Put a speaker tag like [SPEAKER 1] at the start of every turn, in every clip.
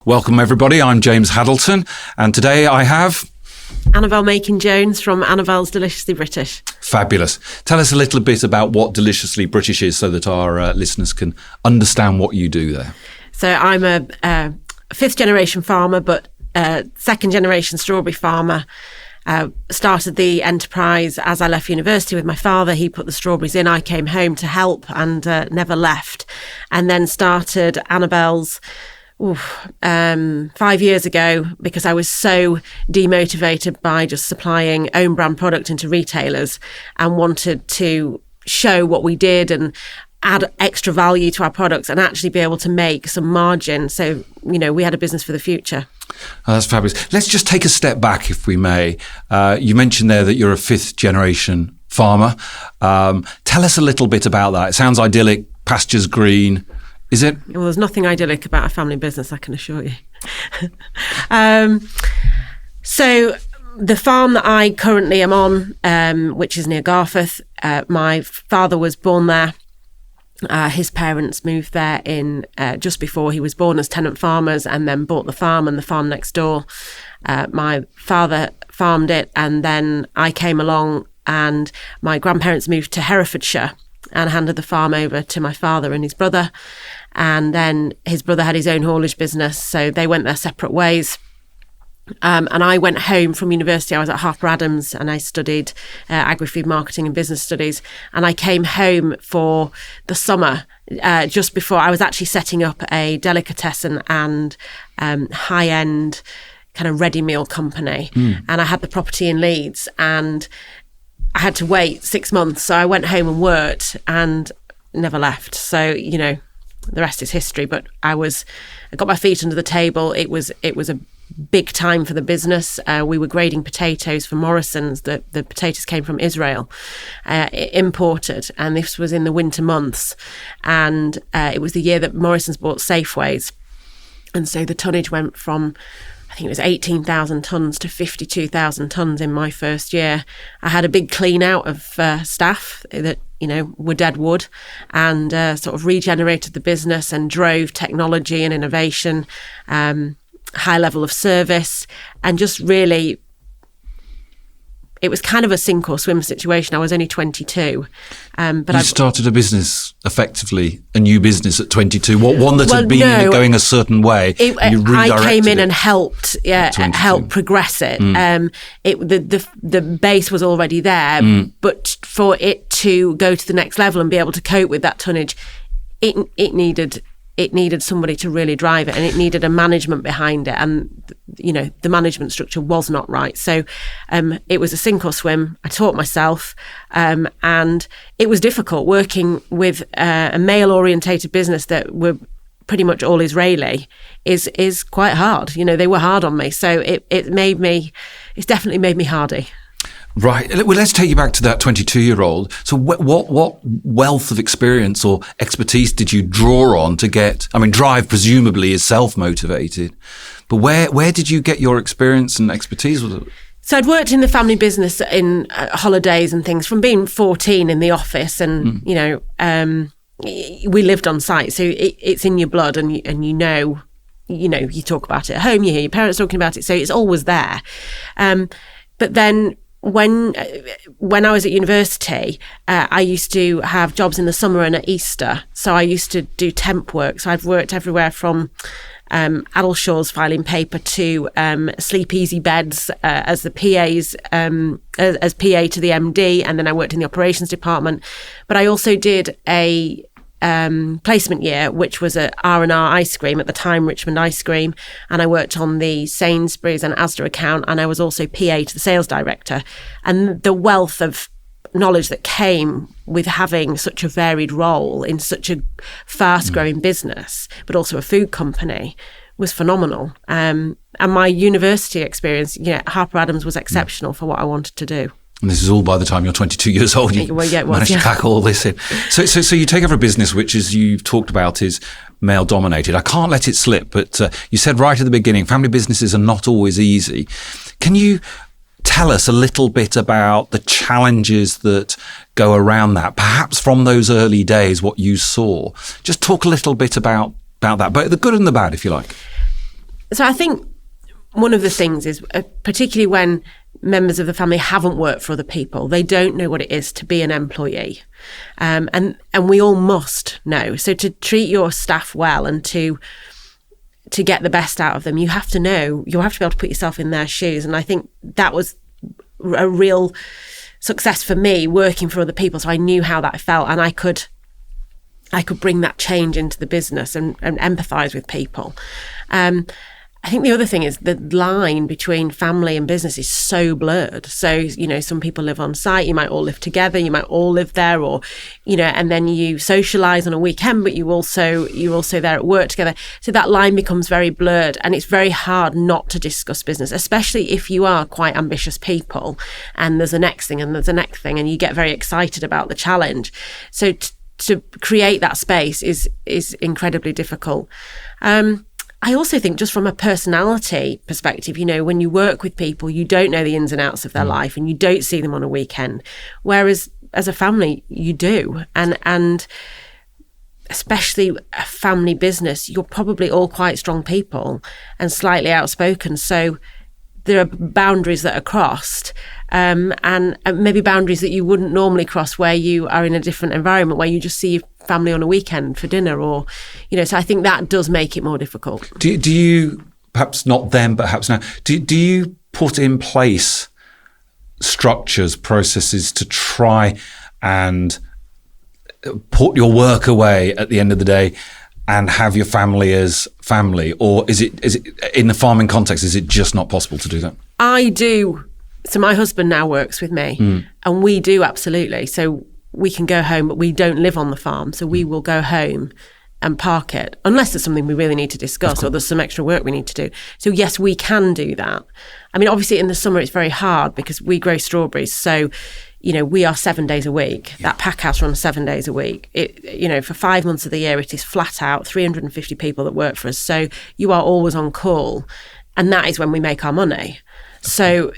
[SPEAKER 1] Welcome everybody, I'm James Haddleton, and today I have...
[SPEAKER 2] Annabel Makin-Jones from Annabel's Deliciously British.
[SPEAKER 1] Fabulous. Tell us a little bit about what Deliciously British is so that our listeners can understand what you do there.
[SPEAKER 2] So I'm a fifth generation farmer, but second generation strawberry farmer. Started the enterprise as I left university with my father. He put the strawberries in. I came home to help and never left. And then started Annabel's 5 years ago because I was so demotivated by just supplying own brand product into retailers and wanted to show what we did and add extra value to our products and actually be able to make some margin. So, we had a business for the future.
[SPEAKER 1] Oh, that's fabulous. Let's just take a step back, if we may. You mentioned there that you're a fifth generation farmer. Tell us a little bit about that. It sounds idyllic, pastures green. Is it?
[SPEAKER 2] Well, there's nothing idyllic about a family business, I can assure you. So the farm that I currently am on, which is near Garforth, my father was born there. His parents moved there in just before he was born as tenant farmers and then bought the farm and the farm next door. My father farmed it and then I came along and my grandparents moved to Herefordshire and handed the farm over to my father and his brother. And then his brother had his own haulage business, so they went their separate ways. And I went home from university. I was at Harper Adams and I studied agri-food marketing and business studies. And I came home for the summer just before I was actually setting up a delicatessen and high-end kind of ready meal company. And I had the property in Leeds and I had to wait 6 months. So I went home and worked and never left. So, the rest is history, but I got my feet under the table. It was a big time for the business. We were grading potatoes for Morrison's. The potatoes came from Israel, imported, and this was in the winter months. And it was the year that Morrison's bought Safeways. And so the tonnage went from, I think it was 18,000 tonnes to 52,000 tonnes in my first year. I had a big clean out of staff that, were dead wood and sort of regenerated the business and drove technology and innovation, high level of service, and just really, it was kind of a sink or swim situation. I was only 22. But
[SPEAKER 1] you started a business, effectively, a new business at 22, one that had been going a certain way.
[SPEAKER 2] I came in and helped progress it. The base was already there, but for it to go to the next level and be able to cope with that tonnage, it needed somebody to really drive it, and it needed a management behind it, and the management structure was not right. So it was a sink or swim. I taught myself, and it was difficult working with a male orientated business that were pretty much all Israeli is quite hard. They were hard on me, so it's definitely made me hardy.
[SPEAKER 1] Right. Well, let's take you back to that 22-year-old. So what wealth of experience or expertise did you draw on to get, drive presumably is self-motivated, but where did you get your experience and expertise with it?
[SPEAKER 2] So I'd worked in the family business in holidays and things from being 14 in the office and, we lived on site. So it's in your blood and you talk about it at home, you hear your parents talking about it. So it's always there. But then when I was at university, I used to have jobs in the summer and at Easter. So I used to do temp work. So I've worked everywhere from Addleshaws filing paper to Sleep Easy beds as the PAs, as PA to the MD. And then I worked in the operations department. But I also did a placement year, which was at R&R Ice Cream, at the time Richmond Ice Cream, and I worked on the Sainsbury's and Asda account, and I was also PA to the sales director. And the wealth of knowledge that came with having such a varied role in such a fast-growing business, but also a food company, was phenomenal. And my university experience, Harper Adams was exceptional for what I wanted to do.
[SPEAKER 1] And this is all by the time you're 22 years old. You managed to pack all this in. So you take over a business which, as you've talked about, is male dominated. I can't let it slip, but you said right at the beginning, family businesses are not always easy. Can you tell us a little bit about the challenges that go around that, perhaps from those early days, what you saw? Just talk a little bit about that, but the good and the bad, if you like.
[SPEAKER 2] So I think one of the things is, particularly when members of the family haven't worked for other people, they don't know what it is to be an employee. And we all must know. So to treat your staff well and to get the best out of them, you have to know, you'll have to be able to put yourself in their shoes. And I think that was a real success for me, working for other people. So I knew how that felt, and I could bring that change into the business and empathise with people. I think the other thing is the line between family and business is so blurred. So, some people live on site, you might all live together, you might all live there, or, and then you socialise on a weekend, but you're also there at work together. So that line becomes very blurred, and it's very hard not to discuss business, especially if you are quite ambitious people and there's the next thing and there's the next thing and you get very excited about the challenge. So to create that space is incredibly difficult. I also think, just from a personality perspective, when you work with people, you don't know the ins and outs of their life and you don't see them on a weekend. Whereas as a family, you do. And especially a family business, you're probably all quite strong people and slightly outspoken. So there are boundaries that are crossed, and maybe boundaries that you wouldn't normally cross where you are in a different environment, where you just see your family on a weekend for dinner, or, so I think that does make it more difficult.
[SPEAKER 1] Do you, perhaps not then, but perhaps now, do you put in place structures, processes to try and put your work away at the end of the day and have your family as family? Or is it in the farming context, is it just not possible to do that? I
[SPEAKER 2] do. So my husband now works with me, and we do, absolutely. So we can go home, but we don't live on the farm. So we will go home and park it, unless there's something we really need to discuss or there's some extra work we need to do. So yes, we can do that. I mean, obviously in the summer it's very hard because we grow strawberries. So, we are 7 days a week. That pack house runs 7 days a week. For 5 months of the year, it is flat out 350 people that work for us. So you are always on call, and that is when we make our money. So,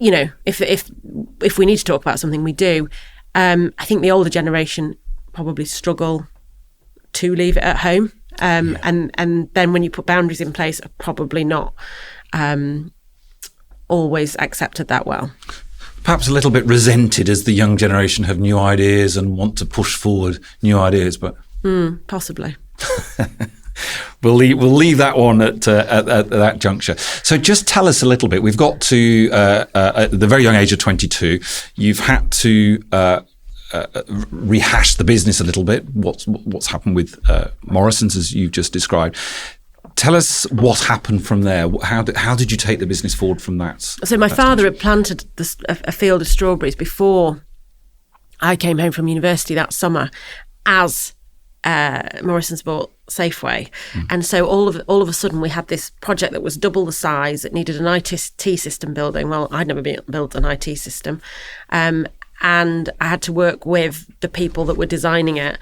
[SPEAKER 2] if we need to talk about something, we do. I think the older generation probably struggle to leave it at home. And then when you put boundaries in place, are probably not always accepted that well.
[SPEAKER 1] Perhaps a little bit resented as the young generation have new ideas and want to push forward new ideas, but
[SPEAKER 2] possibly.
[SPEAKER 1] We'll leave that one at that juncture. So just tell us a little bit. We've got to at the very young age of 22. You've had to rehash the business a little bit. What's happened with Morrison's, as you've just described. Tell us what happened from there. How did you take the business forward from that? So
[SPEAKER 2] my father had planted a field of strawberries before I came home from university that summer, as Morrison's bought Safeway. And so all of a sudden we had this project that was double the size. It needed an IT system building. Well, I'd never built an IT system. And I had to work with the people that were designing it,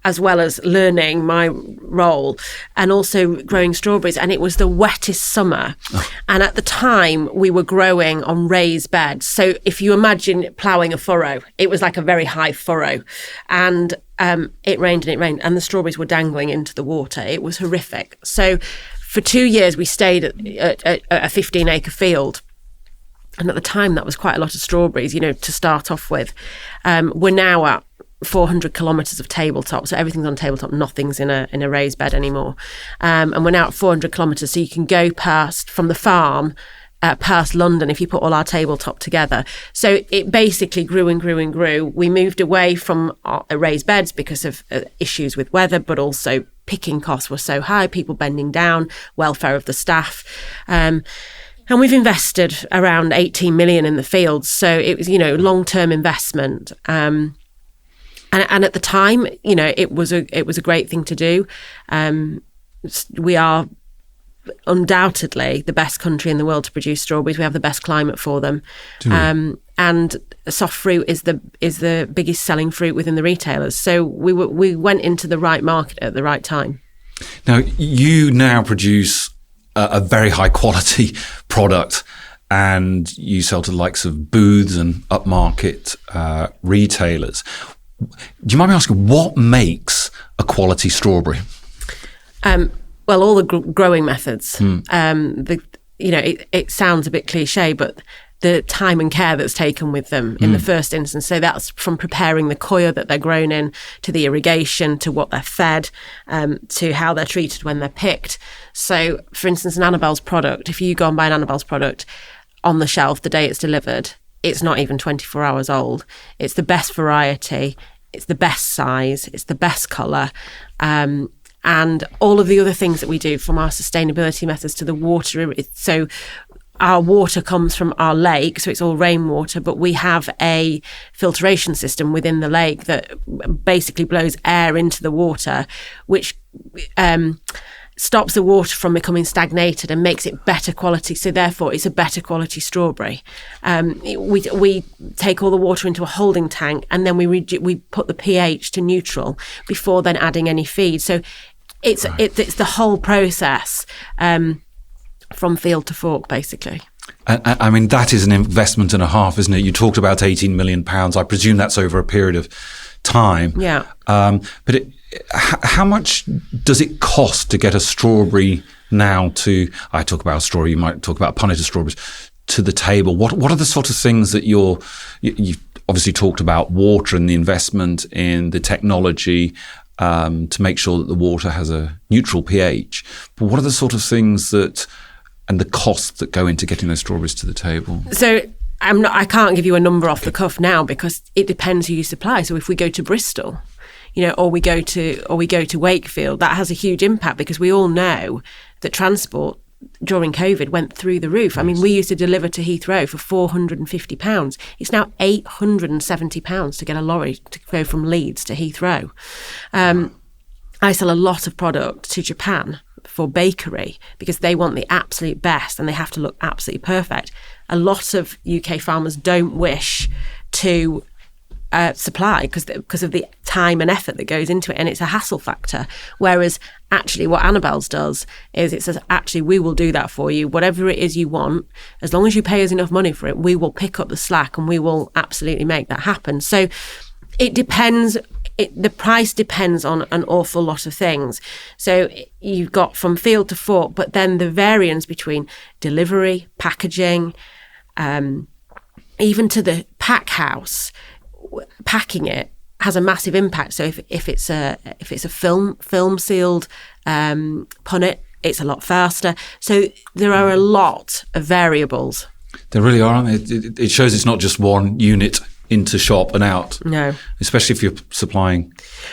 [SPEAKER 2] as well as learning my role and also growing strawberries. And it was the wettest summer. And at the time we were growing on raised beds. So if you imagine ploughing a furrow, it was like a very high furrow. And it rained and the strawberries were dangling into the water. It was horrific. So for 2 years we stayed at a 15-acre field. And at the time that was quite a lot of strawberries, to start off with. We're now at 400 kilometres of tabletop, so everything's on tabletop, nothing's in a raised bed anymore, and we're now at 400 kilometres, so you can go from the farm past London if you put all our tabletop together. So it basically grew and grew and grew. We moved away from raised beds because of issues with weather, but also picking costs were so high, people bending down, welfare of the staff, and we've invested around 18 million in the fields, so it was long-term investment. And at the time, it was a great thing to do. We are undoubtedly the best country in the world to produce strawberries. We have the best climate for them. And soft fruit is the biggest selling fruit within the retailers. So we went into the right market at the right time.
[SPEAKER 1] Now, you now produce a very high quality product, and you sell to the likes of booths and upmarket retailers. Do you mind me asking, what makes a quality strawberry?
[SPEAKER 2] Well, all the growing methods. It sounds a bit cliche, but the time and care that's taken with them in the first instance. So that's from preparing the coir that they're grown in, to the irrigation, to what they're fed, to how they're treated when they're picked. So, for instance, an Annabel's product, if you go and buy an Annabel's product on the shelf the day it's delivered, it's not even 24 hours old. It's the best variety, it's the best size, it's the best colour. And all of the other things that we do, from our sustainability methods to the water. So our water comes from our lake, so it's all rainwater, but we have a filtration system within the lake that basically blows air into the water, which stops the water from becoming stagnated and makes it better quality. So therefore, it's a better quality strawberry. We take all the water into a holding tank, and then we put the pH to neutral before then adding any feed. So it's the whole process. From field to fork, basically.
[SPEAKER 1] I mean, that is an investment and a half, isn't it? You talked about £18 million. I presume that's over a period of time.
[SPEAKER 2] Yeah.
[SPEAKER 1] But how much does it cost to get a strawberry now to, I talk about a strawberry, you might talk about a punnet of strawberries, to the table? What are the sort of things that you've obviously talked about water and the investment in the technology to make sure that the water has a neutral pH. But what are the sort of things and the costs that go into getting those strawberries to the table?
[SPEAKER 2] So I can't give you a number off the cuff now, because it depends who you supply. So if we go to Bristol, or we go to Wakefield, that has a huge impact, because we all know that transport during COVID went through the roof. I mean, we used to deliver to Heathrow for £450. It's now £870 to get a lorry to go from Leeds to Heathrow. I sell a lot of product to Japan for bakery, because they want the absolute best and they have to look absolutely perfect. A lot of UK farmers don't wish to supply because of the time and effort that goes into it, and it's a hassle factor. Whereas actually what Annabel's does is it says, actually, we will do that for you, whatever it is you want, as long as you pay us enough money for it, we will pick up the slack and we will absolutely make that happen. So it depends. The price depends on an awful lot of things. So you've got from field to fork, but then the variance between delivery, packaging, even to the pack house, packing it has a massive impact. So if it's a film sealed punnet, it's a lot faster. So there are a lot of variables. There
[SPEAKER 1] really are, aren't there? It shows it's not just one unit into shop and out.
[SPEAKER 2] No.
[SPEAKER 1] Especially if you're supplying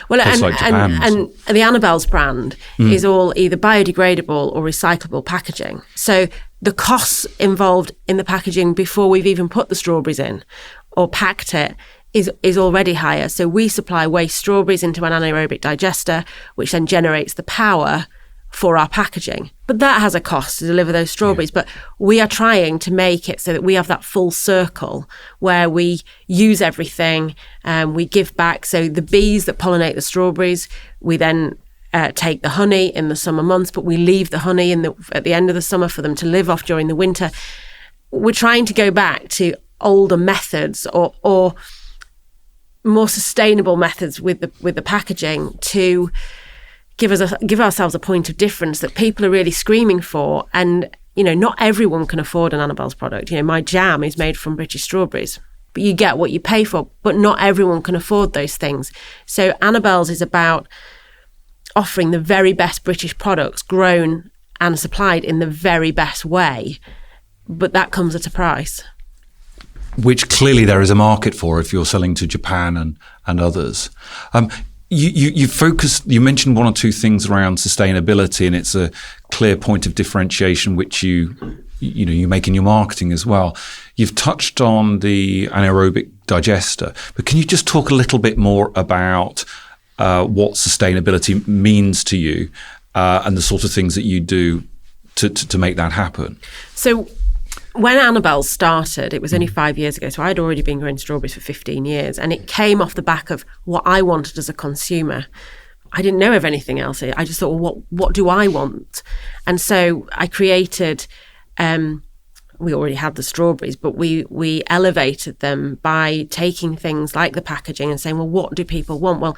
[SPEAKER 2] places
[SPEAKER 1] like Japan.
[SPEAKER 2] And the Annabel's brand is all either biodegradable or recyclable packaging. So the costs involved in the packaging before we've even put the strawberries in or packed it is already higher. So we supply waste strawberries into an anaerobic digester, which then generates the power for our packaging. But that has a cost to deliver those strawberries. Yeah. But we are trying to make it so that we have that full circle where we use everything and we give back. So the bees that pollinate the strawberries, we then take the honey in the summer months, but we leave the honey at the end of the summer for them to live off during the winter. We're trying to go back to older methods or more sustainable methods with the packaging to give ourselves a point of difference that people are really screaming for. And not everyone can afford an Annabel's product. My jam is made from British strawberries, but you get what you pay for. But not everyone can afford those things. So Annabel's is about offering the very best British products grown and supplied in the very best way, but that comes at a price.
[SPEAKER 1] Which clearly there is a market for if you're selling to Japan and others. You mentioned one or two things around sustainability, and it's a clear point of differentiation which you make in your marketing as well. You've touched on the anaerobic digester, but can you just talk a little bit more about what sustainability means to you and the sort of things that you do to make that happen? So
[SPEAKER 2] when Annabel started, it was only 5 years ago, so I'd already been growing strawberries for 15 years, and it came off the back of what I wanted as a consumer. I didn't know of anything else. I just thought, well, what do I want? And so I created, we already had the strawberries, but we elevated them by taking things like the packaging and saying, well, what do people want? Well,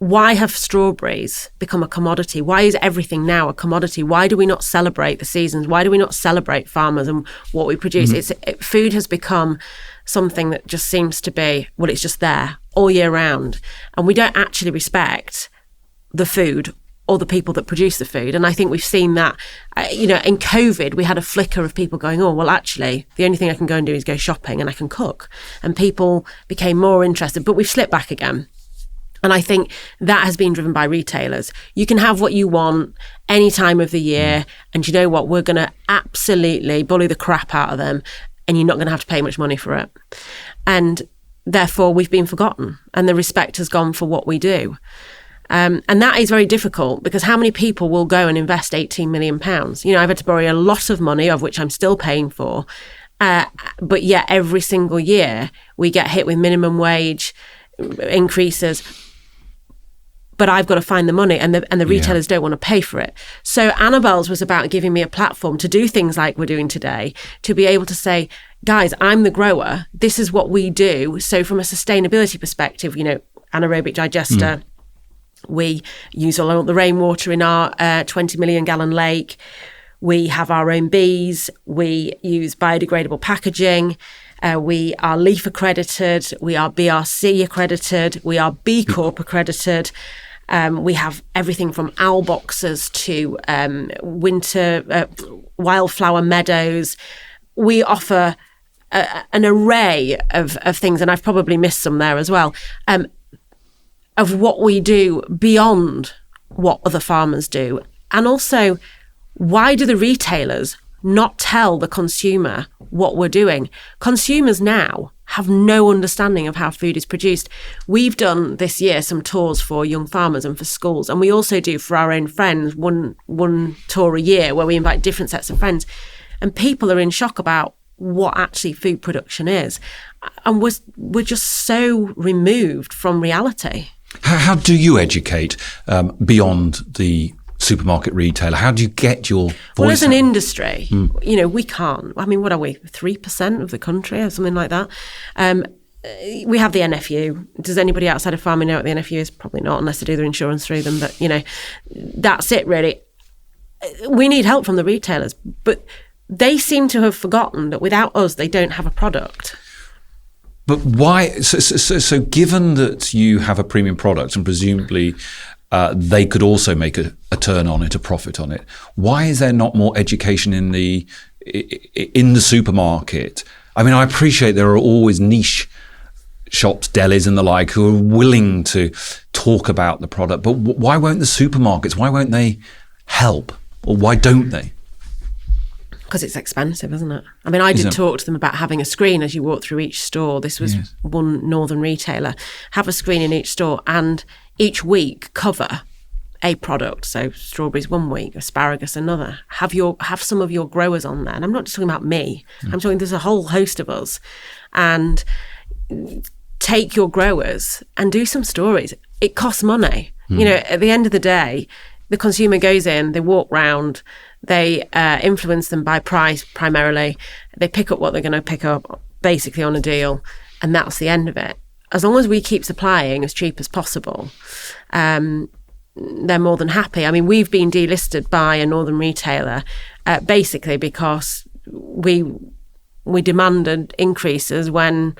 [SPEAKER 2] why have strawberries become a commodity? Why is everything now a commodity? Why do we not celebrate the seasons? Why do we not celebrate farmers and what we produce? Food has become something that just seems to be, well, it's just there all year round. And we don't actually respect the food or the people that produce the food. And I think we've seen that, in COVID, we had a flicker of people going, oh, well, actually, the only thing I can go and do is go shopping and I can cook. And people became more interested, but we've slipped back again. And I think that has been driven by retailers. You can have what you want any time of the year. And you know what? We're going to absolutely bully the crap out of them. And you're not going to have to pay much money for it. And therefore, we've been forgotten. And the respect has gone for what we do. And that is very difficult because how many people will go and invest £18 million? I've had to borrow a lot of money, of which I'm still paying for. But yet every single year we get hit with minimum wage increases. But I've got to find the money and the retailers don't want to pay for it. So Annabel's was about giving me a platform to do things like we're doing today, to be able to say, guys, I'm the grower. This is what we do. So from a sustainability perspective, anaerobic digester, we use all the rainwater in our 20 million gallon lake. We have our own bees. We use biodegradable packaging. We are LEAF accredited. We are BRC accredited. We are B Corp accredited. We have everything from owl boxes to winter wildflower meadows. We offer an array of things, and I've probably missed some there as well, of what we do beyond what other farmers do. And also, why do the retailers not tell the consumer what we're doing? Consumers now have no understanding of how food is produced. We've done this year some tours for young farmers and for schools, and we also do for our own friends one tour a year where we invite different sets of friends, and people are in shock about what actually food production is, and we're just so removed from reality.
[SPEAKER 1] How do you educate beyond the supermarket retailer? How do you get your voice?
[SPEAKER 2] Well, as an industry, we can't. I mean, what are we, 3% of the country or something like that? We have the NFU. Does anybody outside of farming know what the NFU is? Probably not, unless they do their insurance through them. But, that's it really. We need help from the retailers, but they seem to have forgotten that without us, they don't have a product.
[SPEAKER 1] But why? So given that you have a premium product and presumably they could also make a turn on it, a profit on it, why is there not more education in the supermarket? I mean, I appreciate there are always niche shops, delis and the like, who are willing to talk about the product, but why won't the supermarkets, why won't they help? Or why don't they?
[SPEAKER 2] Because it's expensive, isn't it? I mean, I did talk to them about having a screen as you walk through each store. This was one northern retailer. Have a screen in each store and each week cover a product. So strawberries one week, asparagus another. Have some of your growers on there. And I'm not just talking about me. I'm talking there's a whole host of us. And take your growers and do some stories. It costs money. At the end of the day, the consumer goes in, they walk round, they influence them by price primarily. They pick up what they're going to pick up basically on a deal, and that's the end of it. As long as we keep supplying as cheap as possible, they're more than happy. I mean, we've been delisted by a northern retailer basically because we demanded increases when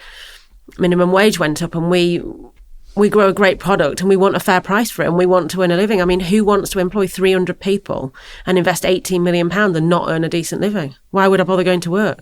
[SPEAKER 2] minimum wage went up, and we grow a great product and we want a fair price for it and we want to earn a living. I mean, who wants to employ 300 people and invest £18 million and not earn a decent living? Why would I bother going to work?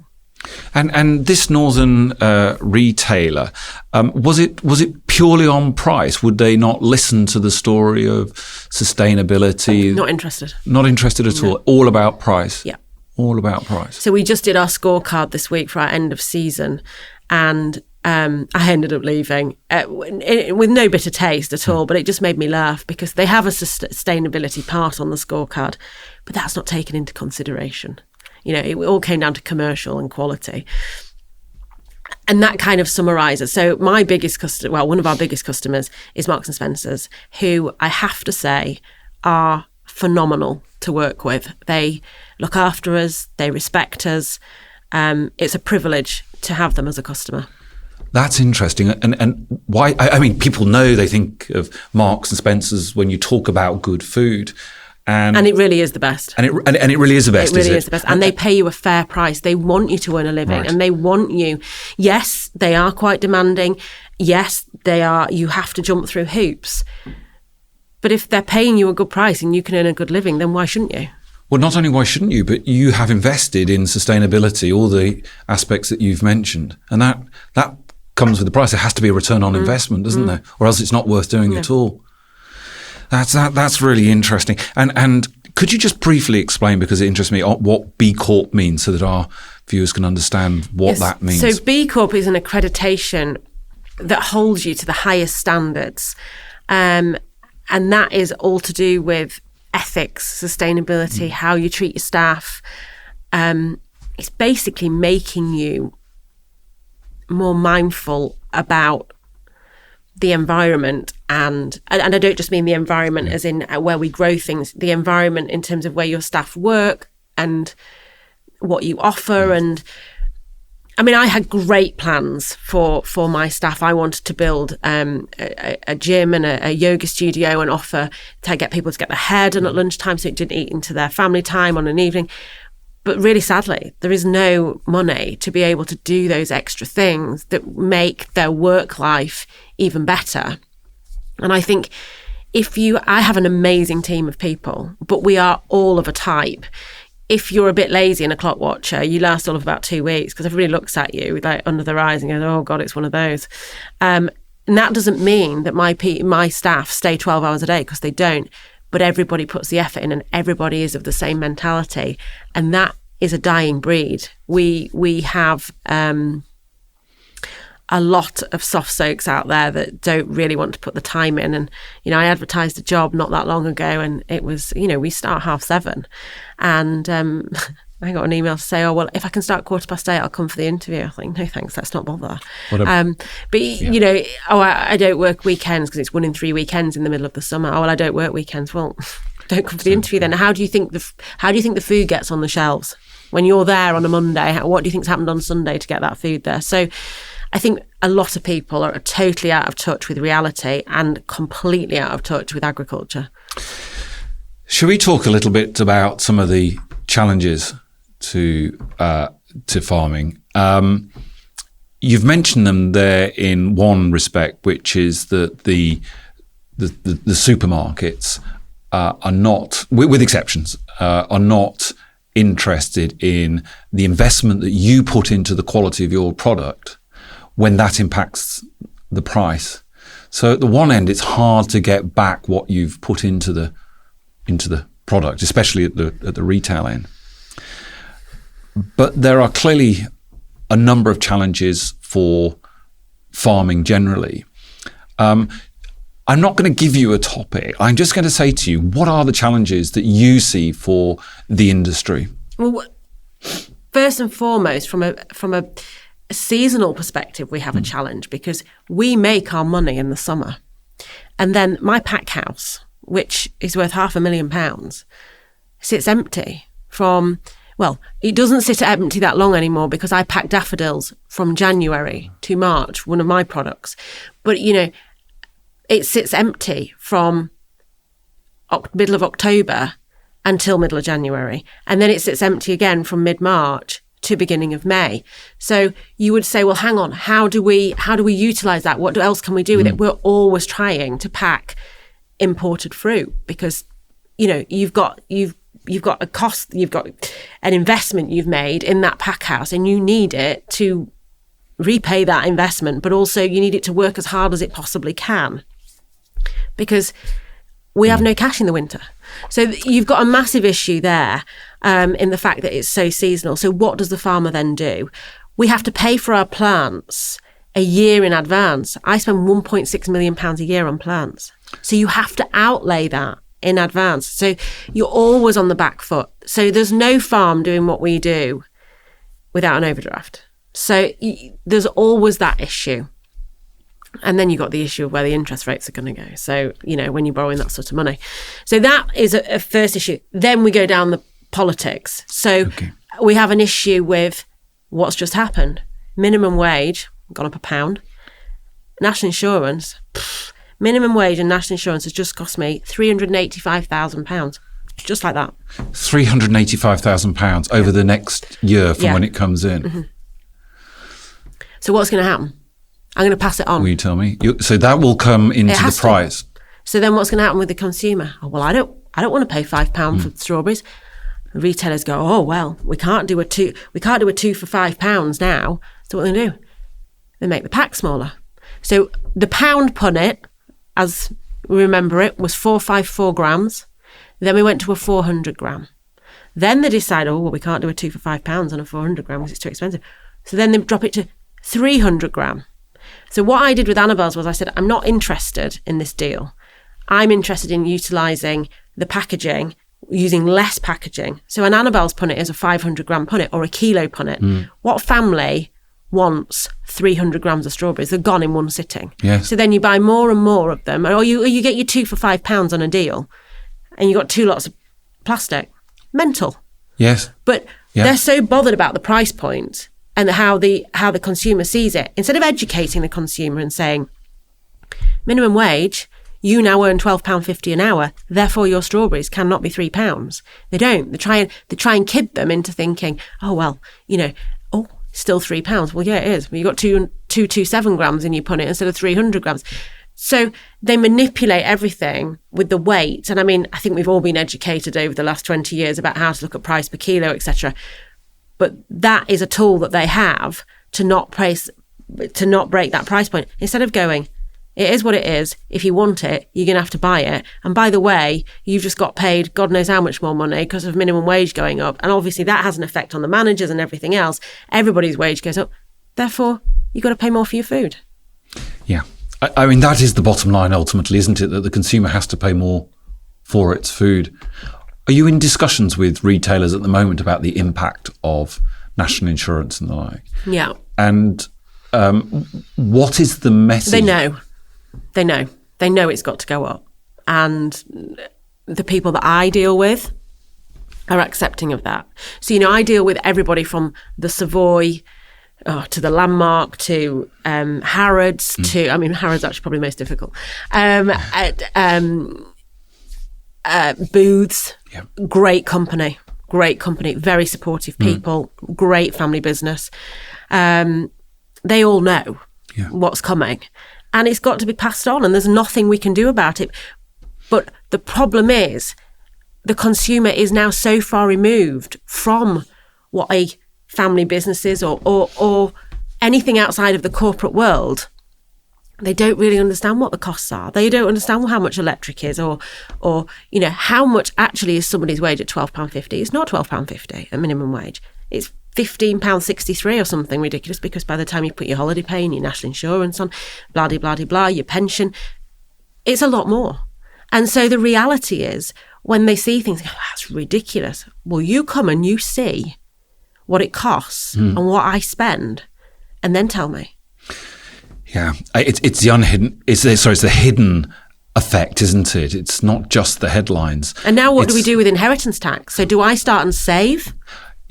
[SPEAKER 1] And this northern retailer, was it purely on price? Would they not listen to the story of sustainability?
[SPEAKER 2] Not interested.
[SPEAKER 1] Not interested at all? All about price?
[SPEAKER 2] Yeah.
[SPEAKER 1] All about price.
[SPEAKER 2] So we just did our scorecard this week for our end of season, and I ended up leaving with no bitter taste at all, but it just made me laugh because they have a sustainability part on the scorecard, but that's not taken into consideration. It all came down to commercial and quality. And that kind of summarises. So my biggest customer, well, one of our biggest customers is Marks and Spencer's, who I have to say are phenomenal to work with. They look after us, they respect us. It's a privilege to have them as a customer.
[SPEAKER 1] That's interesting. And why? I mean, people know, they think of Marks and Spencer's when you talk about good food.
[SPEAKER 2] And it really is the best.
[SPEAKER 1] And it really is the best,
[SPEAKER 2] It really is the best. And they pay you a fair price. They want you to earn a living. Right. And they want you. Yes, they are quite demanding. Yes, they are. You have to jump through hoops. But if they're paying you a good price and you can earn a good living, then why shouldn't you?
[SPEAKER 1] Well, not only why shouldn't you, but you have invested in sustainability, all the aspects that you've mentioned. And that comes with the price. There has to be a return on investment, doesn't there? Or else it's not worth doing at all. That's really interesting. And could you just briefly explain, because it interests me, what B Corp means so that our viewers can understand what that means?
[SPEAKER 2] So B Corp is an accreditation that holds you to the highest standards. And that is all to do with ethics, sustainability, how you treat your staff. It's basically making you more mindful about the environment, and I don't just mean the environment as in where we grow things, the environment in terms of where your staff work and what you offer. And I mean, I had great plans for my staff. I wanted to build a gym and a yoga studio and offer to get people to get their hair done at lunchtime so it didn't eat into their family time on an evening. But really sadly, there is no money to be able to do those extra things that make their work life even better. And I think I have an amazing team of people, but we are all of a type. If you're a bit lazy and a clock watcher, you last all of about 2 weeks because everybody looks at you like under their eyes and goes, oh God, it's one of those. And that doesn't mean that my staff stay 12 hours a day, because they don't. But everybody puts the effort in and everybody is of the same mentality. And that is a dying breed. We have a lot of soft soaks out there that don't really want to put the time in. And, I advertised a job not that long ago and it was, we start 7:30. And I got an email to say, oh, well, if I can start 8:15, I'll come for the interview. I think, no, thanks, let's not bother. I don't work weekends because it's 1 in 3 weekends in the middle of the summer. Oh, well, I don't work weekends. Well, don't come for the interview then. How do you think the food gets on the shelves? When you're there on a Monday, what do you think's happened on Sunday to get that food there? So I think a lot of people are totally out of touch with reality and completely out of touch with agriculture.
[SPEAKER 1] Should we talk a little bit about some of the challenges to farming? You've mentioned them there in one respect, which is that the supermarkets are not, with exceptions, are not interested in the investment that you put into the quality of your product when that impacts the price. So at the one end, it's hard to get back what you've put into the product, especially at the retail end. But there are clearly a number of challenges for farming generally. I'm not going to give you a topic. I'm just going to say to you, what are the challenges that you see for the industry?
[SPEAKER 2] Well, first and foremost, from a seasonal perspective, we have a challenge because we make our money in the summer. And then my pack house, which is worth £500,000, sits empty it doesn't sit empty that long anymore because I pack daffodils from January to March, one of my products. But, it sits empty from middle of October until middle of January. And then it sits empty again from mid-March to beginning of May. So you would say, well, hang on, how do we utilise that? What else can we do with it? We're always trying to pack imported fruit because, you've got a cost, you've got an investment you've made in that pack house and you need it to repay that investment, but also you need it to work as hard as it possibly can because we have no cash in the winter. So you've got a massive issue there in the fact that it's so seasonal. So what does the farmer then do? We have to pay for our plants a year in advance. I spend £1.6 million a year on plants. So you have to outlay that in advance. So you're always on the back foot. So there's no farm doing what we do without an overdraft. So there's always that issue. And then you've got the issue of where the interest rates are going to go. So, when you're borrowing that sort of money. So that is a first issue. Then we go down the politics. So we have an issue with what's just happened. Minimum wage gone up £1. National insurance, minimum wage and national insurance has just cost me £385,000. Just like that.
[SPEAKER 1] £385,000 over the next year from when it comes in.
[SPEAKER 2] Mm-hmm. So what's going to happen? I'm going to pass it on.
[SPEAKER 1] Will you tell me? So that will come into the price.
[SPEAKER 2] So then what's going to happen with the consumer? Oh, well, I don't want to pay £5 for strawberries. The retailers go, oh, well, we can't do a two for £5 now. So what are they going to do? They make the pack smaller. So the pound punnet, as we remember it, was 454 grams. Then we went to a 400 gram. Then they decide, oh, well, we can't do a 2 for £5 on a 400 gram because it's too expensive. So then they drop it to 300 gram. So what I did with Annabel's was I said, I'm not interested in this deal. I'm interested in utilising the packaging, using less packaging. So an Annabel's punnet is a 500 gram punnet or a kilo punnet. What family wants 300 grams of strawberries? They're gone in one sitting.
[SPEAKER 1] Yes.
[SPEAKER 2] So then you buy more and more of them, or you get your 2 for £5 on a deal, and you got 2 lots of plastic. Mental.
[SPEAKER 1] Yes.
[SPEAKER 2] But they're so bothered about the price point and how the consumer sees it. Instead of educating the consumer and saying, minimum wage, you now earn £12.50 an hour, therefore your strawberries cannot be £3. They don't. They try and kid them into thinking, oh, well, still £3. Well, yeah, it is. Well, you got 227 grams in your punnet instead of 300 grams. So they manipulate everything with the weight. And I mean, I think we've all been educated over the last 20 years about how to look at price per kilo, etc. But that is a tool that they have to not break that price point. Instead of going, it is what it is. If you want it, you're going to have to buy it. And by the way, you've just got paid God knows how much more money because of minimum wage going up. And obviously that has an effect on the managers and everything else. Everybody's wage goes up. Therefore, you've got to pay more for your food.
[SPEAKER 1] Yeah. I mean, that is the bottom line ultimately, isn't it? That the consumer has to pay more for its food. Are you in discussions with retailers at the moment about the impact of national insurance and the like?
[SPEAKER 2] Yeah.
[SPEAKER 1] And what is the message?
[SPEAKER 2] They know. They know it's got to go up. And the people that I deal with are accepting of that. So, I deal with everybody from the Savoy to the Landmark to Harrods to, Harrods actually probably the most difficult. Booths, great company, very supportive people, great family business. They all know what's coming. And it's got to be passed on, and there's nothing we can do about it. But the problem is the consumer is now so far removed from what a family business is or anything outside of the corporate world. They don't really understand what the costs are. They don't understand how much electric is or how much actually is somebody's wage at £12.50. It's not £12.50 at minimum wage. It's £15.63 or something ridiculous, because by the time you put your holiday pay and your national insurance on, blah, blah, blah, blah, your pension, it's a lot more. And so the reality is when they see things, that's ridiculous. Well, you come and you see what it costs and what I spend, and then tell me.
[SPEAKER 1] Yeah, it's the hidden effect, isn't it? It's not just the headlines.
[SPEAKER 2] And now what do we do with inheritance tax? So do I start and save?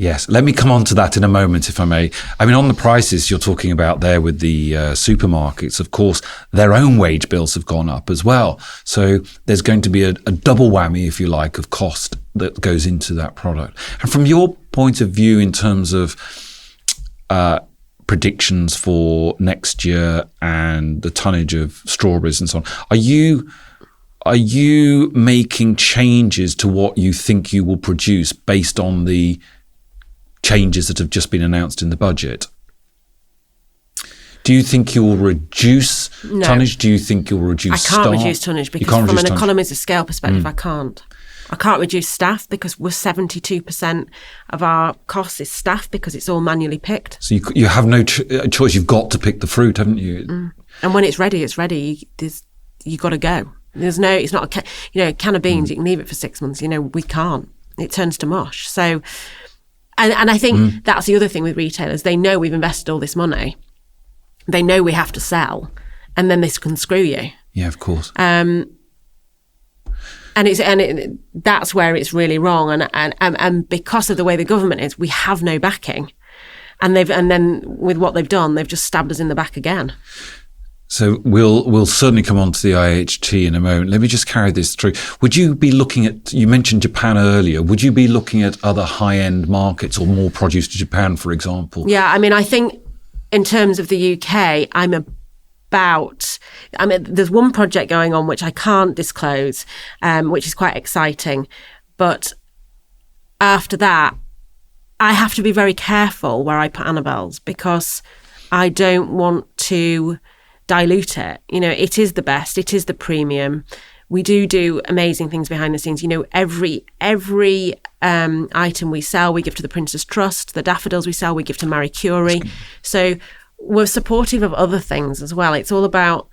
[SPEAKER 1] Yes, let me come on to that in a moment, if I may. I mean, on the prices you're talking about there with the supermarkets, of course, their own wage bills have gone up as well. So there's going to be a double whammy, if you like, of cost that goes into that product. And from your point of view in terms of predictions for next year and the tonnage of strawberries and so on, are you making changes to what you think you will produce based on the changes that have just been announced in the budget? Do you think you will reduce tonnage? Do you think you'll reduce staff?
[SPEAKER 2] I can't reduce tonnage because from an economies of scale perspective, I can't. I can't reduce staff because we're 72% of our costs is staff because it's all manually picked. So
[SPEAKER 1] you have no choice. You've got to pick the fruit, haven't you?
[SPEAKER 2] And when it's ready, it's ready. You got to go. There's no. It's not a can of beans. You can leave it for 6 months. We can't. It turns to mush. So, and I think that's the other thing with retailers. They know we've invested all this money. They know we have to sell, and then this can screw you.
[SPEAKER 1] Yeah, of course.
[SPEAKER 2] And that's where it's really wrong. And because of the way the government is, we have no backing. And then with what they've done, they've just stabbed us in the back again.
[SPEAKER 1] So we'll certainly come on to the IHT in a moment. Let me just carry this through. Would you be looking at, you mentioned Japan earlier, would you be looking at other high-end markets or more produce to Japan, for example?
[SPEAKER 2] Yeah, I mean, I think in terms of the UK, there's one project going on which I can't disclose, which is quite exciting. But after that, I have to be very careful where I put Annabel's, because I don't want to dilute it. It is the best. It is the premium. We do amazing things behind the scenes. Every item we sell, we give to the Prince's Trust. The daffodils we sell, we give to Marie Curie. So we're supportive of other things as well. It's all about,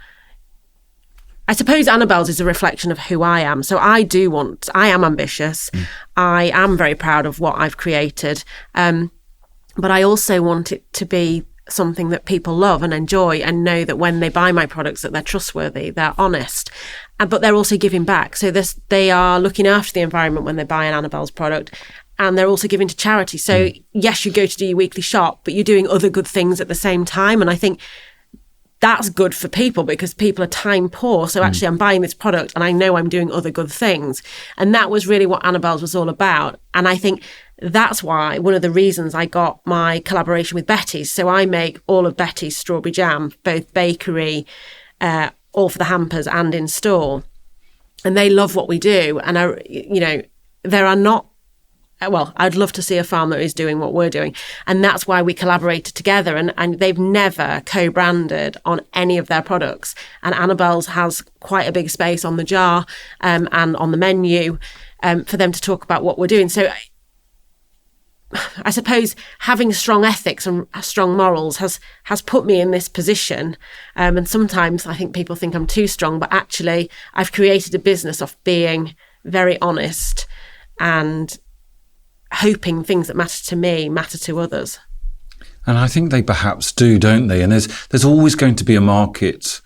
[SPEAKER 2] I suppose Annabel's is a reflection of who I am. So I am ambitious. I am very proud of what I've created. But I also want it to be something that people love and enjoy, and know that when they buy my products that they're trustworthy, they're honest, but they're also giving back. So they are looking after the environment when they buy an Annabel's product, and they're also giving to charity. So yes, you go to do your weekly shop, but you're doing other good things at the same time. And I think that's good for people, because people are time poor. So actually I'm buying this product and I know I'm doing other good things. And that was really what Annabel's was all about. And I think that's why, one of the reasons I got my collaboration with Betty's. So I make all of Betty's strawberry jam, both bakery, all for the hampers and in store. And they love what we do. And there are not, well, I'd love to see a farm that is doing what we're doing. And that's why we collaborated together. And they've never co-branded on any of their products. And Annabel's has quite a big space on the jar and on the menu for them to talk about what we're doing. So I suppose having strong ethics and strong morals has put me in this position. And sometimes I think people think I'm too strong, but actually I've created a business of being very honest and hoping things that matter to me matter to others.
[SPEAKER 1] And I think they perhaps do, don't they? And there's always going to be a market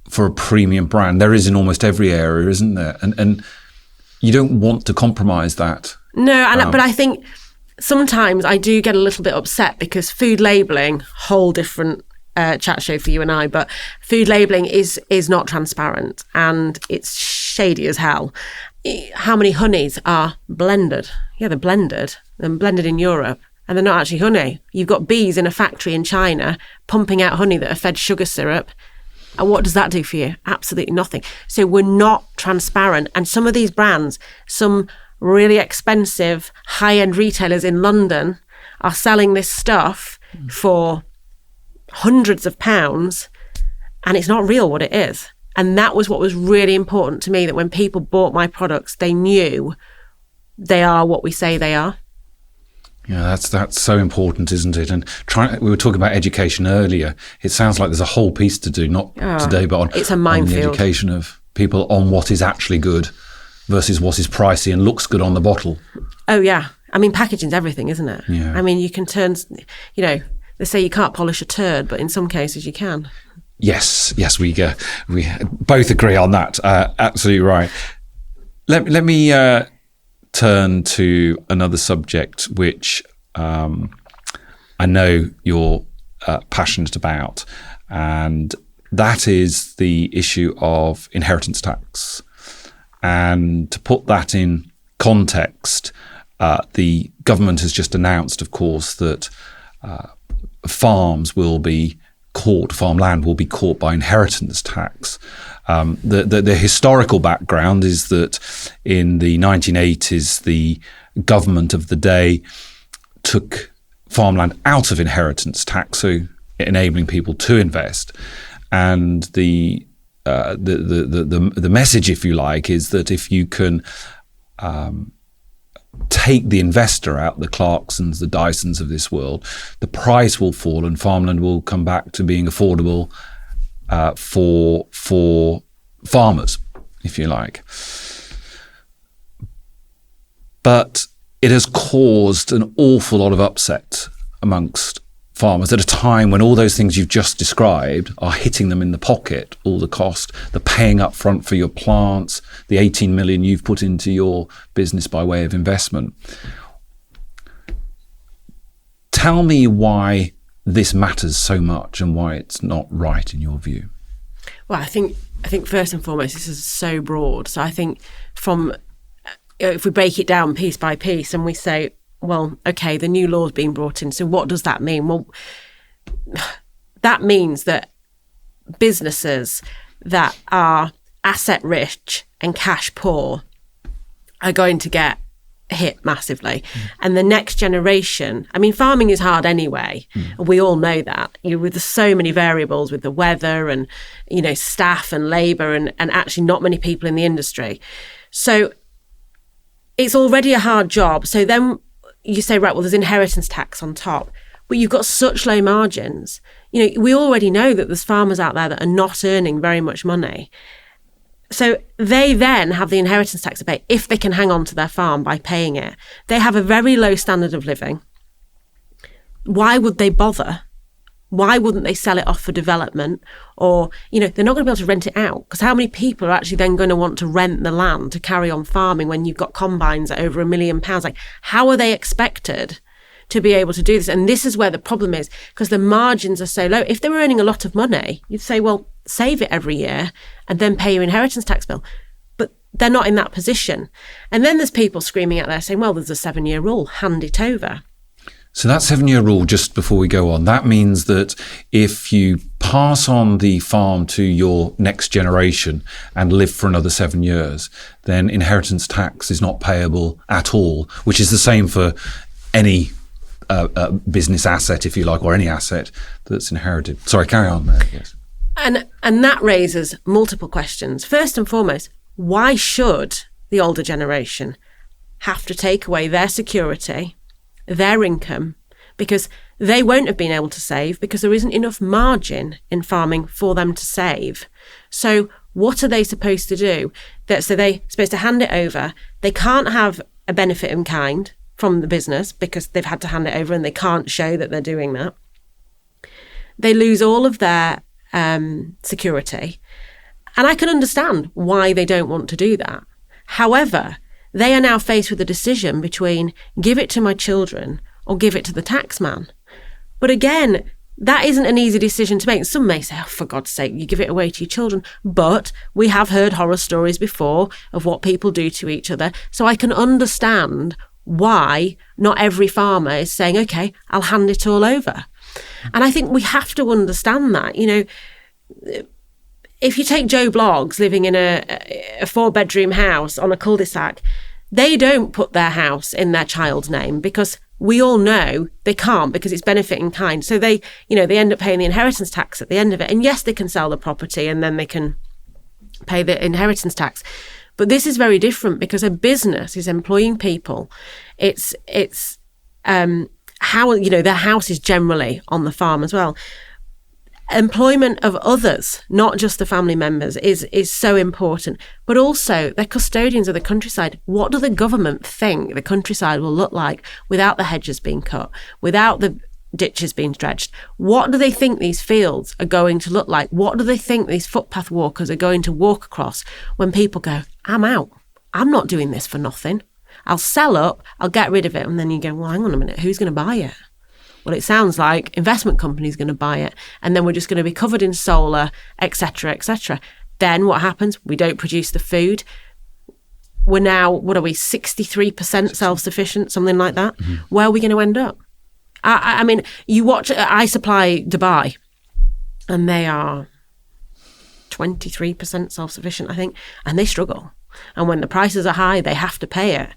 [SPEAKER 1] for a premium brand. There is in almost every area, isn't there? And you don't want to compromise that.
[SPEAKER 2] No, but I think sometimes I do get a little bit upset, because food labelling, whole different chat show for you and I, but food labelling is not transparent, and it's shady as hell. How many honeys are blended? Yeah, they're blended. They're blended in Europe, and they're not actually honey. You've got bees in a factory in China pumping out honey that are fed sugar syrup. And what does that do for you? Absolutely nothing. So we're not transparent. And some of these brands, some really expensive high-end retailers in London are selling this stuff for hundreds of pounds, and it's not real what it is. And that was what was really important to me, that when people bought my products, they knew they are what we say they are.
[SPEAKER 1] Yeah, that's so important, isn't it? And we were talking about education earlier. It sounds like there's a whole piece to do, not today, but
[SPEAKER 2] it's a
[SPEAKER 1] on the education of people on what is actually good versus what is pricey and looks good on the bottle.
[SPEAKER 2] Oh, yeah. I mean, packaging's everything, isn't it?
[SPEAKER 1] Yeah.
[SPEAKER 2] I mean, you can turn, they say you can't polish a turd, but in some cases you can.
[SPEAKER 1] Yes, we both agree on that. Absolutely right. Let me turn to another subject, which I know you're passionate about, and that is the issue of inheritance tax. And to put that in context, the government has just announced, of course, that farmland will be caught by inheritance tax. The historical background is that in the 1980s, the government of the day took farmland out of inheritance tax, so enabling people to invest. And the message, if you like, is that if you can take the investor out, the Clarksons, the Dysons of this world, the price will fall and farmland will come back to being affordable for farmers, if you like. But it has caused an awful lot of upset amongst farmers at a time when all those things you've just described are hitting them in the pocket, all the cost, the paying up front for your plants, the 18 million you've put into your business by way of investment. Tell me why this matters so much and why it's not right in your view.
[SPEAKER 2] Well, I think first and foremost, this is so broad. So I think if we break it down piece by piece and we say, well, okay, the new law's being brought in. So what does that mean? Well, that means that businesses that are asset rich and cash poor are going to get hit massively. And the next generation, I mean, farming is hard anyway. We all know that. With so many variables with the weather and, staff and labour and actually not many people in the industry. So it's already a hard job. So then you say, right, well, there's inheritance tax on top, but you've got such low margins. We already know that there's farmers out there that are not earning very much money. So they then have the inheritance tax to pay if they can hang on to their farm by paying it. They have a very low standard of living. Why would they bother? Why wouldn't they sell it off for development? Or, they're not going to be able to rent it out, because how many people are actually then going to want to rent the land to carry on farming when you've got combines at over £1 million? Like, how are they expected to be able to do this? And this is where the problem is, because the margins are so low. If they were earning a lot of money, you'd say, well, save it every year and then pay your inheritance tax bill. But they're not in that position. And then there's people screaming out there saying, well, there's a 7-year rule, hand it over.
[SPEAKER 1] So that 7-year rule, just before we go on, that means that if you pass on the farm to your next generation and live for another 7 years, then inheritance tax is not payable at all, which is the same for any business asset, if you like, or any asset that's inherited. Sorry, carry on there, yes.
[SPEAKER 2] And that raises multiple questions. First and foremost, why should the older generation have to take away their security, their income, because they won't have been able to save, because there isn't enough margin in farming for them to save. So what are they supposed to do? So they're supposed to hand it over. They can't have a benefit in kind from the business because they've had to hand it over and they can't show that they're doing that. They lose all of their security. And I can understand why they don't want to do that. However, they are now faced with a decision between give it to my children or give it to the tax man. But again, that isn't an easy decision to make. Some may say, oh, for God's sake, you give it away to your children. But we have heard horror stories before of what people do to each other. So I can understand why not every farmer is saying, okay, I'll hand it all over. And I think we have to understand that, if you take Joe Bloggs living in a 4-bedroom house on a cul-de-sac, they don't put their house in their child's name because we all know they can't, because it's benefit in kind. So they end up paying the inheritance tax at the end of it. And yes, they can sell the property and then they can pay the inheritance tax. But this is very different because a business is employing people. It's how, their house is generally on the farm as well. Employment of others, not just the family members, is so important. But also, they're custodians of the countryside. What do the government think the countryside will look like without the hedges being cut, without the ditches being dredged? What do they think these fields are going to look like? What do they think these footpath walkers are going to walk across when people go, I'm out. I'm not doing this for nothing. I'll sell up, I'll get rid of it. And then you go, well, hang on a minute, who's going to buy it? Well, it sounds like investment companies going to buy it, and then we're just going to be covered in solar, etc., etc. Then what happens? We don't produce the food. We're now, 63% self-sufficient, something like that. Mm-hmm. Where are we going to end up? I mean, you watch I Supply Dubai, and they are 23% self-sufficient, I think, and they struggle. And when the prices are high, they have to pay it.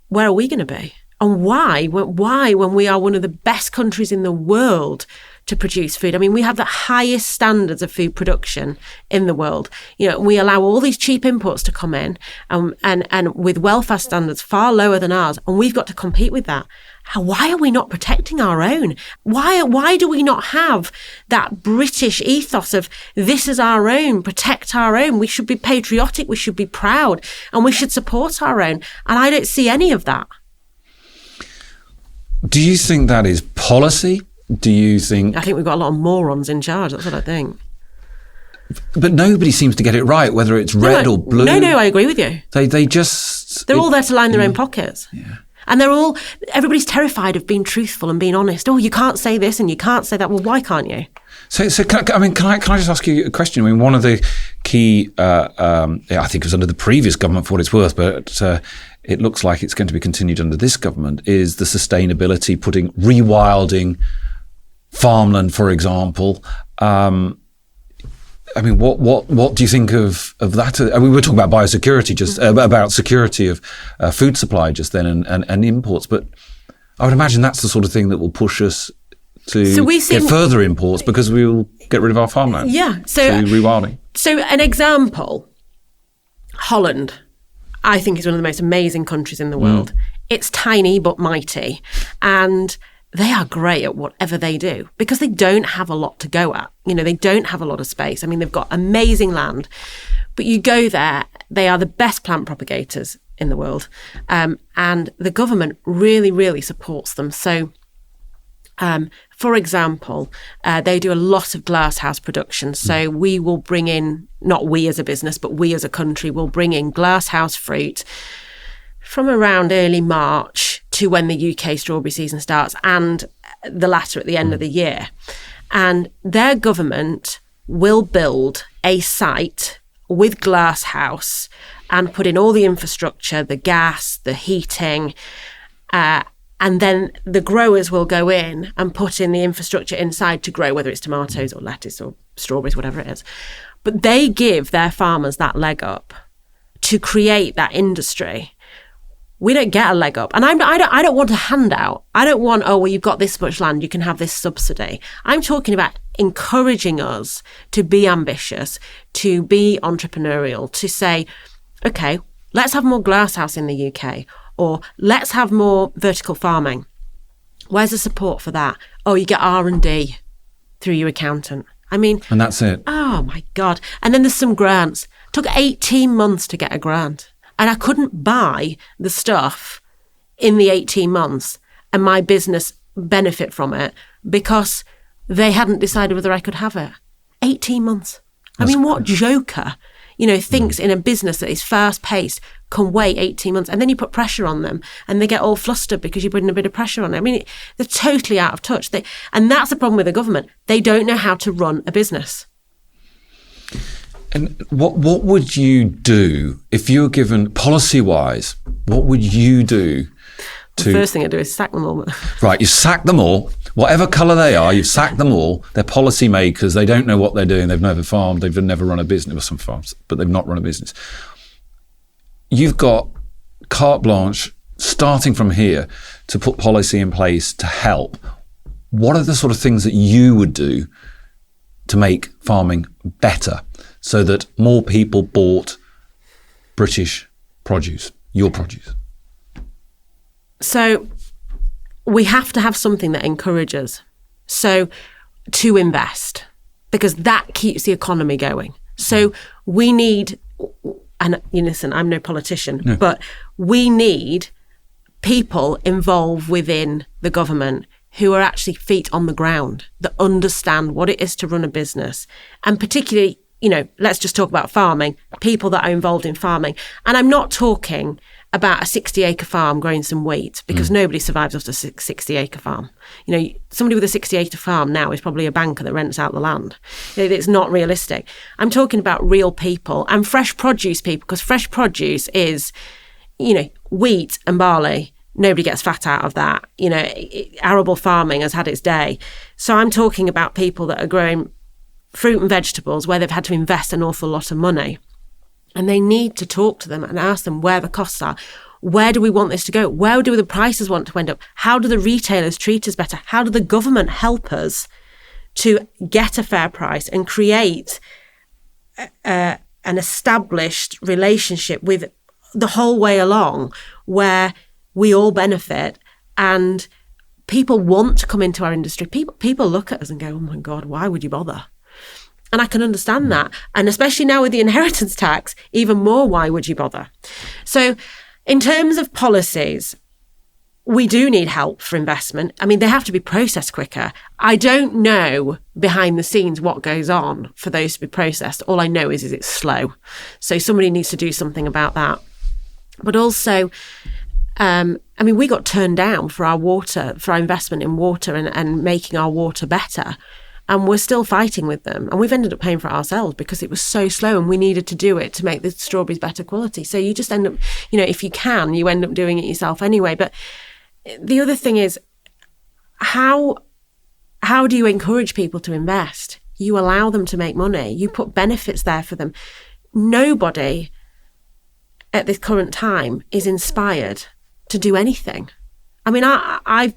[SPEAKER 2] Where are we going to be? And why, when we are one of the best countries in the world to produce food? I mean, we have the highest standards of food production in the world. We allow all these cheap imports to come in and with welfare standards far lower than ours, and we've got to compete with that. Why are we not protecting our own? Why do we not have that British ethos of this is our own, protect our own? We should be patriotic, we should be proud, and we should support our own. And I don't see any of that.
[SPEAKER 1] Do you think that is policy? Do you think...
[SPEAKER 2] I think we've got a lot of morons in charge. That's what I think.
[SPEAKER 1] But nobody seems to get it right, whether it's red or blue.
[SPEAKER 2] No, I agree with you.
[SPEAKER 1] They just...
[SPEAKER 2] They're all there to line their own pockets.
[SPEAKER 1] Yeah.
[SPEAKER 2] And everybody's terrified of being truthful and being honest. Oh, you can't say this and you can't say that. Well, why can't you?
[SPEAKER 1] So can I just ask you a question? I mean, one of the key, I think it was under the previous government for what it's worth, but it looks like it's going to be continued under this government, is the sustainability, rewilding farmland, for example. I mean, what do you think of that? I mean, we were talking about biosecurity, about security of food supply just then and imports, but I would imagine that's the sort of thing that will push us to get further imports because we will get rid of our farmland.
[SPEAKER 2] Yeah. So
[SPEAKER 1] rewilding.
[SPEAKER 2] So an example, Holland, I think is one of the most amazing countries in the world. It's tiny but mighty, and they are great at whatever they do because they don't have a lot to go at. They don't have a lot of space. I mean, they've got amazing land, but you go there, they are the best plant propagators in the world. And the government really, really supports them. So, for example, they do a lot of glasshouse production. So we will bring in, not we as a business, but we as a country will bring in glasshouse fruit from around early March to when the UK strawberry season starts, and the latter at the end of the year. And their government will build a site with glasshouse and put in all the infrastructure, the gas, the heating, and then the growers will go in and put in the infrastructure inside to grow, whether it's tomatoes or lettuce or strawberries, whatever it is. But they give their farmers that leg up to create that industry. We don't get a leg up. And I don't want a handout. I don't want, oh, well, you've got this much land, you can have this subsidy. I'm talking about encouraging us to be ambitious, to be entrepreneurial, to say, okay, let's have more glasshouse in the UK, or let's have more vertical farming. Where's the support for that? Oh, you get R&D through your accountant. I mean...
[SPEAKER 1] And that's it.
[SPEAKER 2] Oh, my God. And then there's some grants. It took 18 months to get a grant. And I couldn't buy the stuff in the 18 months and my business benefit from it because they hadn't decided whether I could have it. 18 months. I mean, what joker, thinks in a business that is fast-paced can wait 18 months, and then you put pressure on them and they get all flustered because you're putting a bit of pressure on them. I mean, they're totally out of touch. And that's the problem with the government. They don't know how to run a business.
[SPEAKER 1] And what would you do if you were given, policy-wise, what would you do to...
[SPEAKER 2] The first thing I do is sack them all.
[SPEAKER 1] Right, you sack them all. Whatever colour they are, you've sacked them all. They're policy makers. They don't know what they're doing. They've never farmed. They've never run a business. Well, some farms, but they've not run a business. You've got carte blanche, starting from here, to put policy in place to help. What are the sort of things that you would do to make farming better so that more people bought British produce, your produce?
[SPEAKER 2] So we have to have something that encourages. So to invest, because that keeps the economy going. So we need, and listen, I'm no politician, but we need people involved within the government who are actually feet on the ground, that understand what it is to run a business. And particularly, let's just talk about farming, people that are involved in farming. And I'm not talking about a 60-acre farm growing some wheat, because nobody survives off a 60-acre farm. Somebody with a 60-acre farm now is probably a banker that rents out the land. It's not realistic. I'm talking about real people and fresh produce people, because fresh produce is, wheat and barley. Nobody gets fat out of that. Arable farming has had its day. So I'm talking about people that are growing fruit and vegetables where they've had to invest an awful lot of money. And they need to talk to them and ask them where the costs are. Where do we want this to go? Where do the prices want to end up? How do the retailers treat us better? How do the government help us to get a fair price and create an established relationship with the whole way along where we all benefit and people want to come into our industry? People look at us and go, oh my God, why would you bother? And I can understand that. And especially now with the inheritance tax, even more, why would you bother? So in terms of policies, we do need help for investment. I mean, they have to be processed quicker. I don't know behind the scenes what goes on for those to be processed. All I know is it's slow. So somebody needs to do something about that. But also, I mean, we got turned down for our water, for our investment in water and making our water better. And we're still fighting with them. And we've ended up paying for it ourselves because it was so slow and we needed to do it to make the strawberries better quality. So you just end up, if you can, you end up doing it yourself anyway. But the other thing is, how do you encourage people to invest? You allow them to make money. You put benefits there for them. Nobody at this current time is inspired to do anything. I mean, I've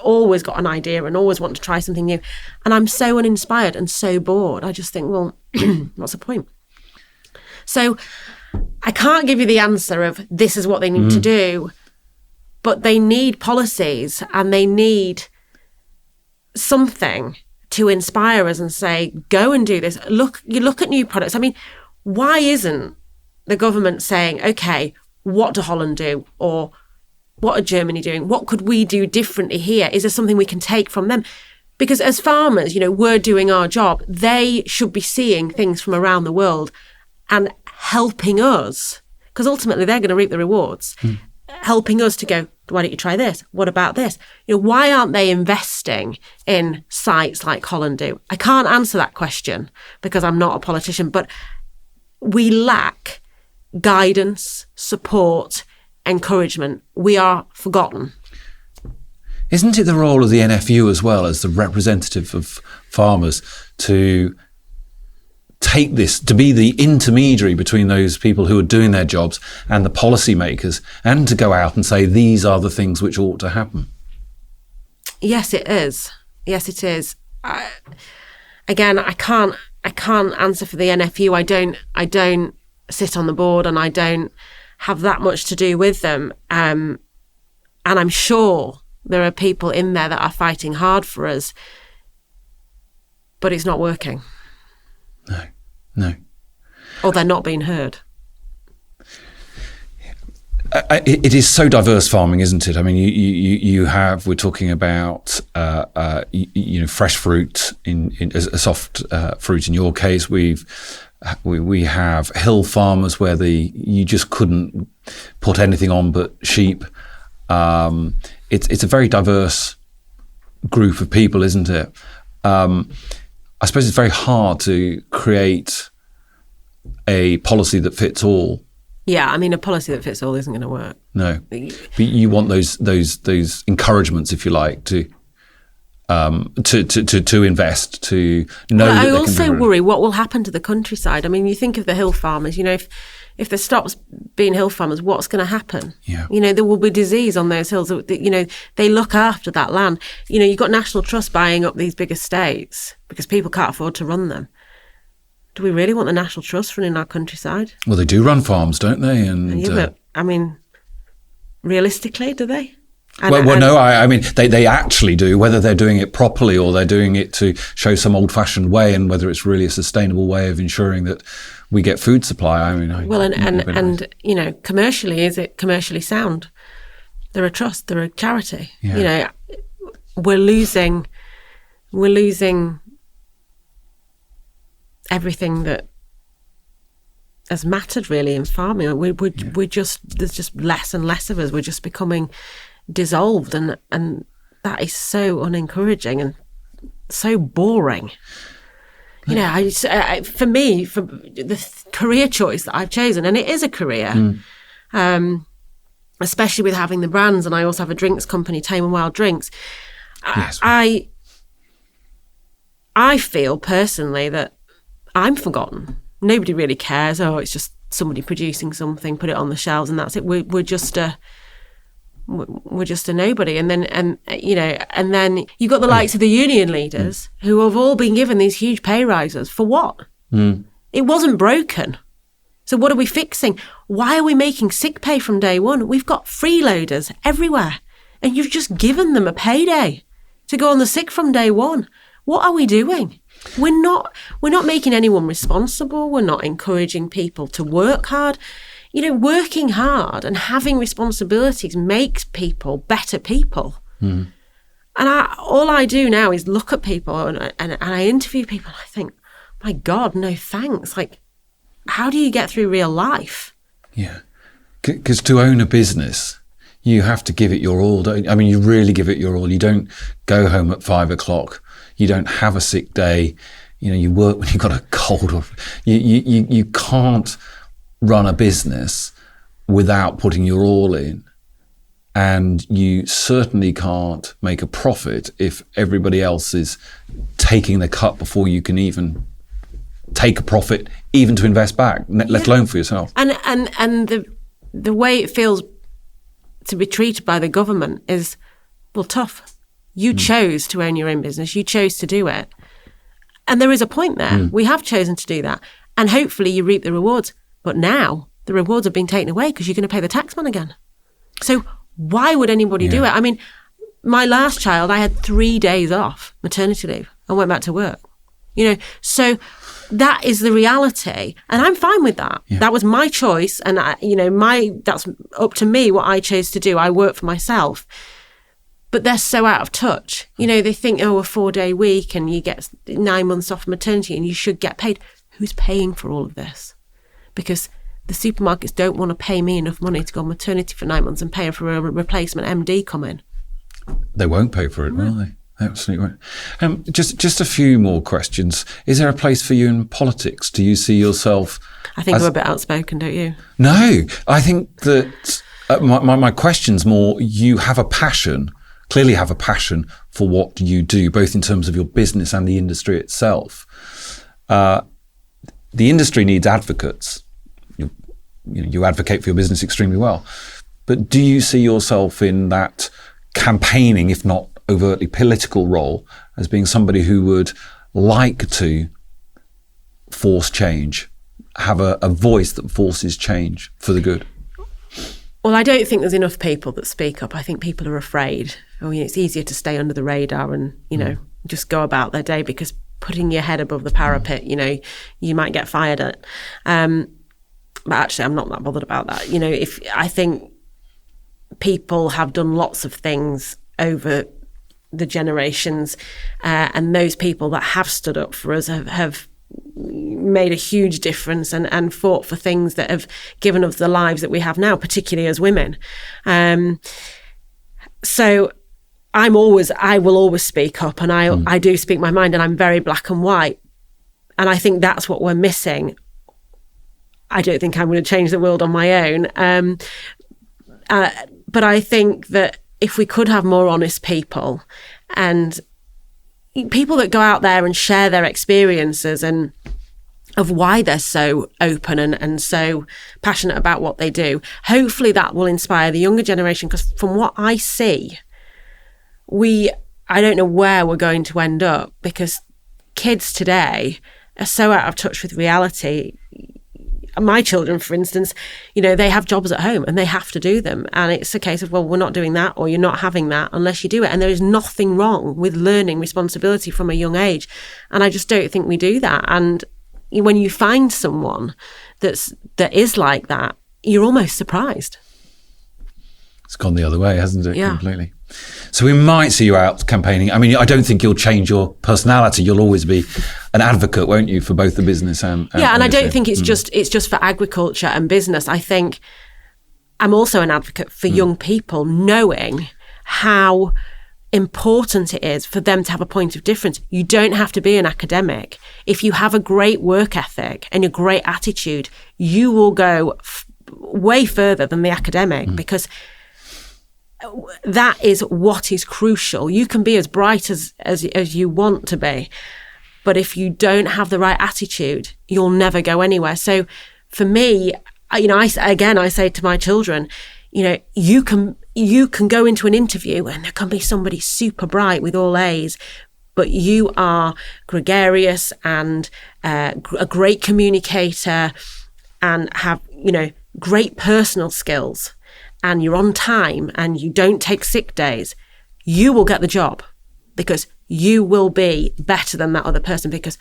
[SPEAKER 2] always got an idea and always want to try something new. And I'm so uninspired and so bored. I just think, well, what's the point? So I can't give you the answer of this is what they need to do, but they need policies and they need something to inspire us and say, go and do this. You look at new products. I mean, why isn't the government saying, okay, what do Holland do? Or what are Germany doing? What could we do differently here? Is there something we can take from them? Because as farmers, we're doing our job. They should be seeing things from around the world and helping us, because ultimately they're going to reap the rewards, helping us to go, why don't you try this? What about this? Why aren't they investing in sites like Holland do? I can't answer that question because I'm not a politician, but we lack guidance, support, encouragement. We are forgotten.
[SPEAKER 1] Isn't it the role of the NFU as well as the representative of farmers to take this, to be the intermediary between those people who are doing their jobs and the policymakers, and to go out and say these are the things which ought to happen?
[SPEAKER 2] Yes, it is. Yes, it is. I can't answer for the NFU. I don't sit on the board and I don't have that much to do with them. And I'm sure there are people in there that are fighting hard for us, but it's not working.
[SPEAKER 1] No.
[SPEAKER 2] Or they're not being heard.
[SPEAKER 1] It is so diverse, farming, isn't it? I mean, we're talking about, fresh fruit in a soft fruit. In your case, we have hill farmers where you just couldn't put anything on but sheep. It's a very diverse group of people, isn't it? I suppose it's very hard to create a policy that fits all.
[SPEAKER 2] Yeah, I mean, a policy that fits all isn't going to work.
[SPEAKER 1] No, but you want those encouragements, if you like, to invest, to know. Well,
[SPEAKER 2] I also worry what will happen to the countryside. I mean, you think of the hill farmers. If there stops being hill farmers, what's going to happen?
[SPEAKER 1] Yeah.
[SPEAKER 2] There will be disease on those hills. They look after that land. You've got National Trust buying up these big estates because people can't afford to run them. Do we really want the National Trust running our countryside?
[SPEAKER 1] Well, they do run farms, don't they?
[SPEAKER 2] But I mean, realistically, do they?
[SPEAKER 1] No. I mean, they actually do. Whether they're doing it properly or they're doing it to show some old-fashioned way, and whether it's really a sustainable way of ensuring that we get food supply. I mean, commercially, is it commercially sound? They're a trust. They're a charity. Yeah.
[SPEAKER 2] We're losing everything that has mattered really in farming. There's just less and less of us. We're just becoming dissolved, and that is so unencouraging and so boring. For me, for the career choice that I've chosen, and it is a career, especially with having the brands, and I also have a drinks company, Tame and Wild Drinks. Yes. I feel personally that I'm forgotten. Nobody really cares. Oh, it's just somebody producing something, put it on the shelves, and that's it. We're just a nobody. And then you've got the likes of the union leaders who have all been given these huge pay rises. For what? It wasn't broken. So what are we fixing? Why are we making sick pay from day one? We've got freeloaders everywhere, and you've just given them a payday to go on the sick from day one. What are we doing? We're not making anyone responsible. We're not encouraging people to work hard. Working hard and having responsibilities makes people better people. And all I do now is look at people and I interview people and I think, my God, no thanks. Like, how do you get through real life?
[SPEAKER 1] Yeah. Because to own a business, you have to give it your all, don't you? I mean, you really give it your all. You don't go home at 5 o'clock. You don't have a sick day. You know, you work when you've got a cold. Or you can't run a business without putting your all in. And you certainly can't make a profit if everybody else is taking the cut before you can even take a profit, even to invest back, let alone for yourself.
[SPEAKER 2] And the way it feels to be treated by the government is, well, tough. You chose to own your own business. You chose to do it. And there is a point there. We have chosen to do that. And hopefully you reap the rewards. But now the rewards have been taken away because you're going to pay the taxman again. So why would anybody do it? I mean, my last child, I had 3 days off maternity leave and went back to work. You know, so that is the reality. And I'm fine with that. Yeah. That was my choice. And, that's up to me what I chose to do. I work for myself. But they're so out of touch. You know, they think, a 4-day week and you get 9 months off maternity and you should get paid. Who's paying for all of this? Because the supermarkets don't want to pay me enough money to go on maternity for 9 months and pay for a replacement MD coming.
[SPEAKER 1] They won't pay for it, will they? They absolutely won't. Just a few more questions. Is there a place for you in politics? Do you see yourself?
[SPEAKER 2] I think I'm a bit outspoken, don't you?
[SPEAKER 1] No, I think that my question's more, you have a passion, clearly have a passion for what you do, both in terms of your business and the industry itself. The industry needs advocates. You advocate for your business extremely well. But do you see yourself in that campaigning, if not overtly political role, as being somebody who would like to force change, have a voice that forces change for the good?
[SPEAKER 2] Well, I don't think there's enough people that speak up. I think people are afraid. I mean, it's easier to stay under the radar and, just go about their day, because putting your head above the parapet, you might get fired at. But actually, I'm not that bothered about that. I think people have done lots of things over the generations, and those people that have stood up for us have made a huge difference and fought for things that have given us the lives that we have now, particularly as women. So I will always speak up, and I do speak my mind, and I'm very black and white. And I think that's what we're missing. I don't think I'm going to change the world on my own. But I think that if we could have more honest people and people that go out there and share their experiences and of why they're so open and so passionate about what they do, hopefully that will inspire the younger generation. Because from what I see, I don't know where we're going to end up, because kids today are so out of touch with reality. My children, for instance, they have jobs at home and they have to do them. And it's a case of, well, we're not doing that, or you're not having that unless you do it. And there is nothing wrong with learning responsibility from a young age. And I just don't think we do that. And when you find someone that is like that, you're almost surprised.
[SPEAKER 1] It's gone the other way, hasn't it? Yeah. Completely. So we might see you out campaigning. I mean, I don't think you'll change your personality. You'll always be an advocate, won't you, for both the business and
[SPEAKER 2] and I don't think it's just for agriculture and business. I think I'm also an advocate for young people, knowing how important it is for them to have a point of difference. You don't have to be an academic. If you have a great work ethic and a great attitude, you will go way further than the academic, because that is what is crucial. You can be as bright as you want to be, but if you don't have the right attitude, you'll never go anywhere. So for me, I say to my children, you can go into an interview and there can be somebody super bright with all A's, but you are gregarious and a great communicator and have, great personal skills, and you're on time and you don't take sick days, you will get the job, because you will be better than that other person. Because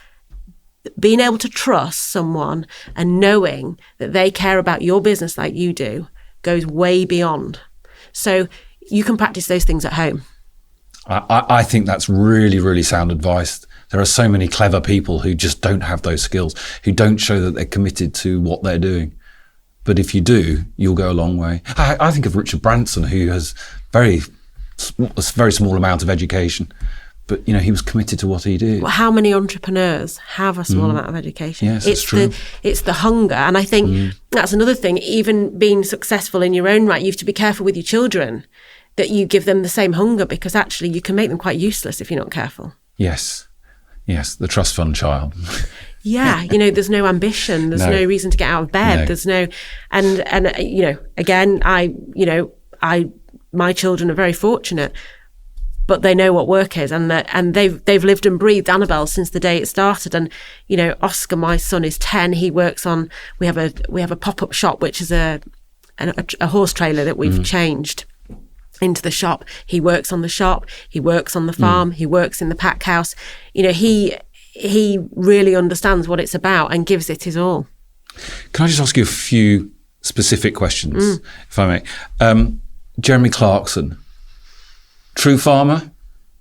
[SPEAKER 2] being able to trust someone and knowing that they care about your business like you do goes way beyond. So you can practice those things at home.
[SPEAKER 1] I think that's really, really sound advice. There are so many clever people who just don't have those skills, who don't show that they're committed to what they're doing. But if you do, you'll go a long way. I think of Richard Branson, who has a very small amount of education, but he was committed to what he did.
[SPEAKER 2] Well, how many entrepreneurs have a small amount of education?
[SPEAKER 1] Yes, it's true.
[SPEAKER 2] It's the hunger, and I think that's another thing. Even being successful in your own right, you have to be careful with your children that you give them the same hunger, because actually you can make them quite useless if you're not careful.
[SPEAKER 1] Yes, the trust fund child.
[SPEAKER 2] Yeah, there's no ambition. There's no reason to get out of bed. No. There's no, and again, my children are very fortunate, but they know what work is, and they've lived and breathed Annabel since the day it started. And Oscar, my son, is 10. He works on. We have a pop-up shop, which is a horse trailer that we've changed into the shop. He works on the shop. He works on the farm. He works in the pack house. He really understands what it's about and gives it his all.
[SPEAKER 1] Can I just ask you a few specific questions, if I may? Jeremy Clarkson, true farmer?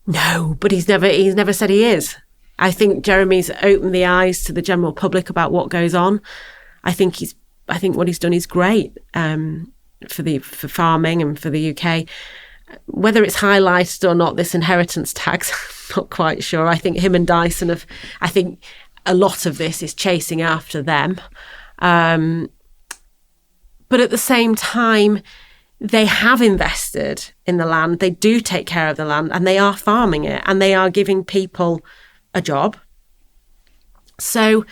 [SPEAKER 2] No, but he's never said he is. I think Jeremy's opened the eyes to the general public about what goes on. I think what he's done is great for farming and for the UK. Whether it's highlighted or not, this inheritance tax, I'm not quite sure. I think him and Dyson I think a lot of this is chasing after them. But at the same time, they have invested in the land. They do take care of the land, and they are farming it, and they are giving people a job. So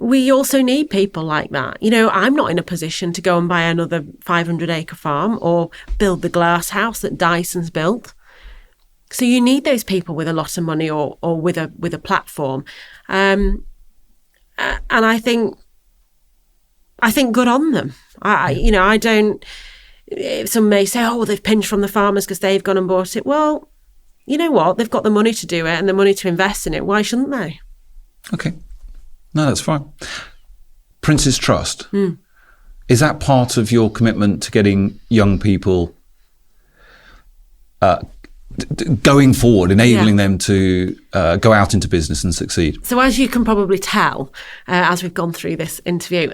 [SPEAKER 2] we also need people like that. I'm not in a position to go and buy another 500-acre farm or build the glass house that Dyson's built. So you need those people with a lot of money or with a platform. And I think good on them. I don't. Some may say, oh, well, they've pinched from the farmers because they've gone and bought it. Well, you know what? They've got the money to do it and the money to invest in it. Why shouldn't they?
[SPEAKER 1] Okay. No, that's fine. Prince's Trust. Is that part of your commitment to getting young people going forward, enabling them to go out into business and succeed?
[SPEAKER 2] So as you can probably tell, as we've gone through this interview,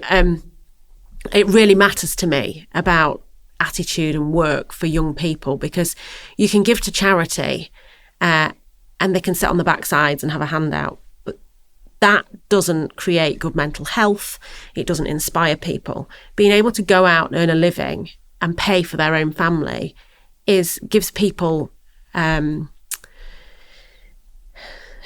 [SPEAKER 2] it really matters to me about attitude and work for young people, because you can give to charity and they can sit on the backsides and have a handout. That doesn't create good mental health. It doesn't inspire people. Being able to go out and earn a living and pay for their own family gives people a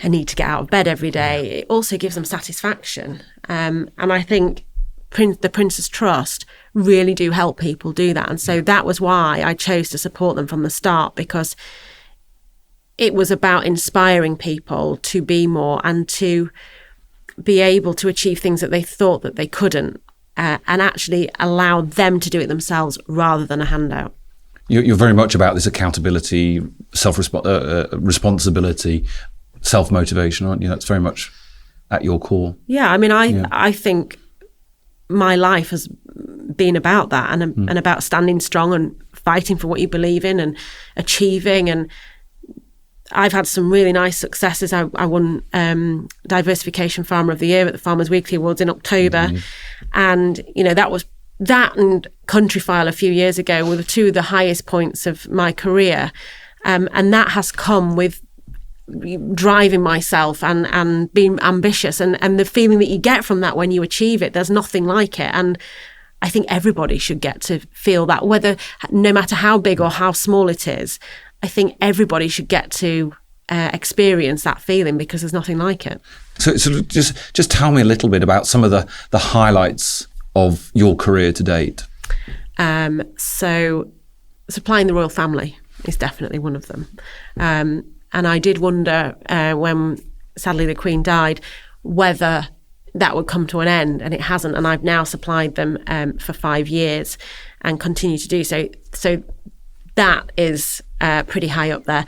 [SPEAKER 2] need to get out of bed every day. It also gives them satisfaction. And I think the Prince's Trust really do help people do that. And so that was why I chose to support them from the start, because it was about inspiring people to be more and to be able to achieve things that they thought that they couldn't, and actually allow them to do it themselves rather than a handout.
[SPEAKER 1] You're very much about this accountability, responsibility, self-motivation, aren't you? That's very much at your core.
[SPEAKER 2] Yeah, I mean, I think my life has been about that, and about standing strong and fighting for what you believe in and achieving. And I've had some really nice successes. I won Diversification Farmer of the Year at the Farmers Weekly Awards in October. And, that and Countryfile a few years ago were two of the highest points of my career. And that has come with driving myself and being ambitious and the feeling that you get from that when you achieve it. There's nothing like it. And I think everybody should get to feel that, no matter how big or how small it is. I think everybody should get to experience that feeling, because there's nothing like it.
[SPEAKER 1] So just tell me a little bit about some of the highlights of your career to date.
[SPEAKER 2] So supplying the royal family is definitely one of them. And I did wonder when, sadly, the Queen died, whether that would come to an end, and it hasn't. And I've now supplied them for 5 years and continue to do so. So that is pretty high up there.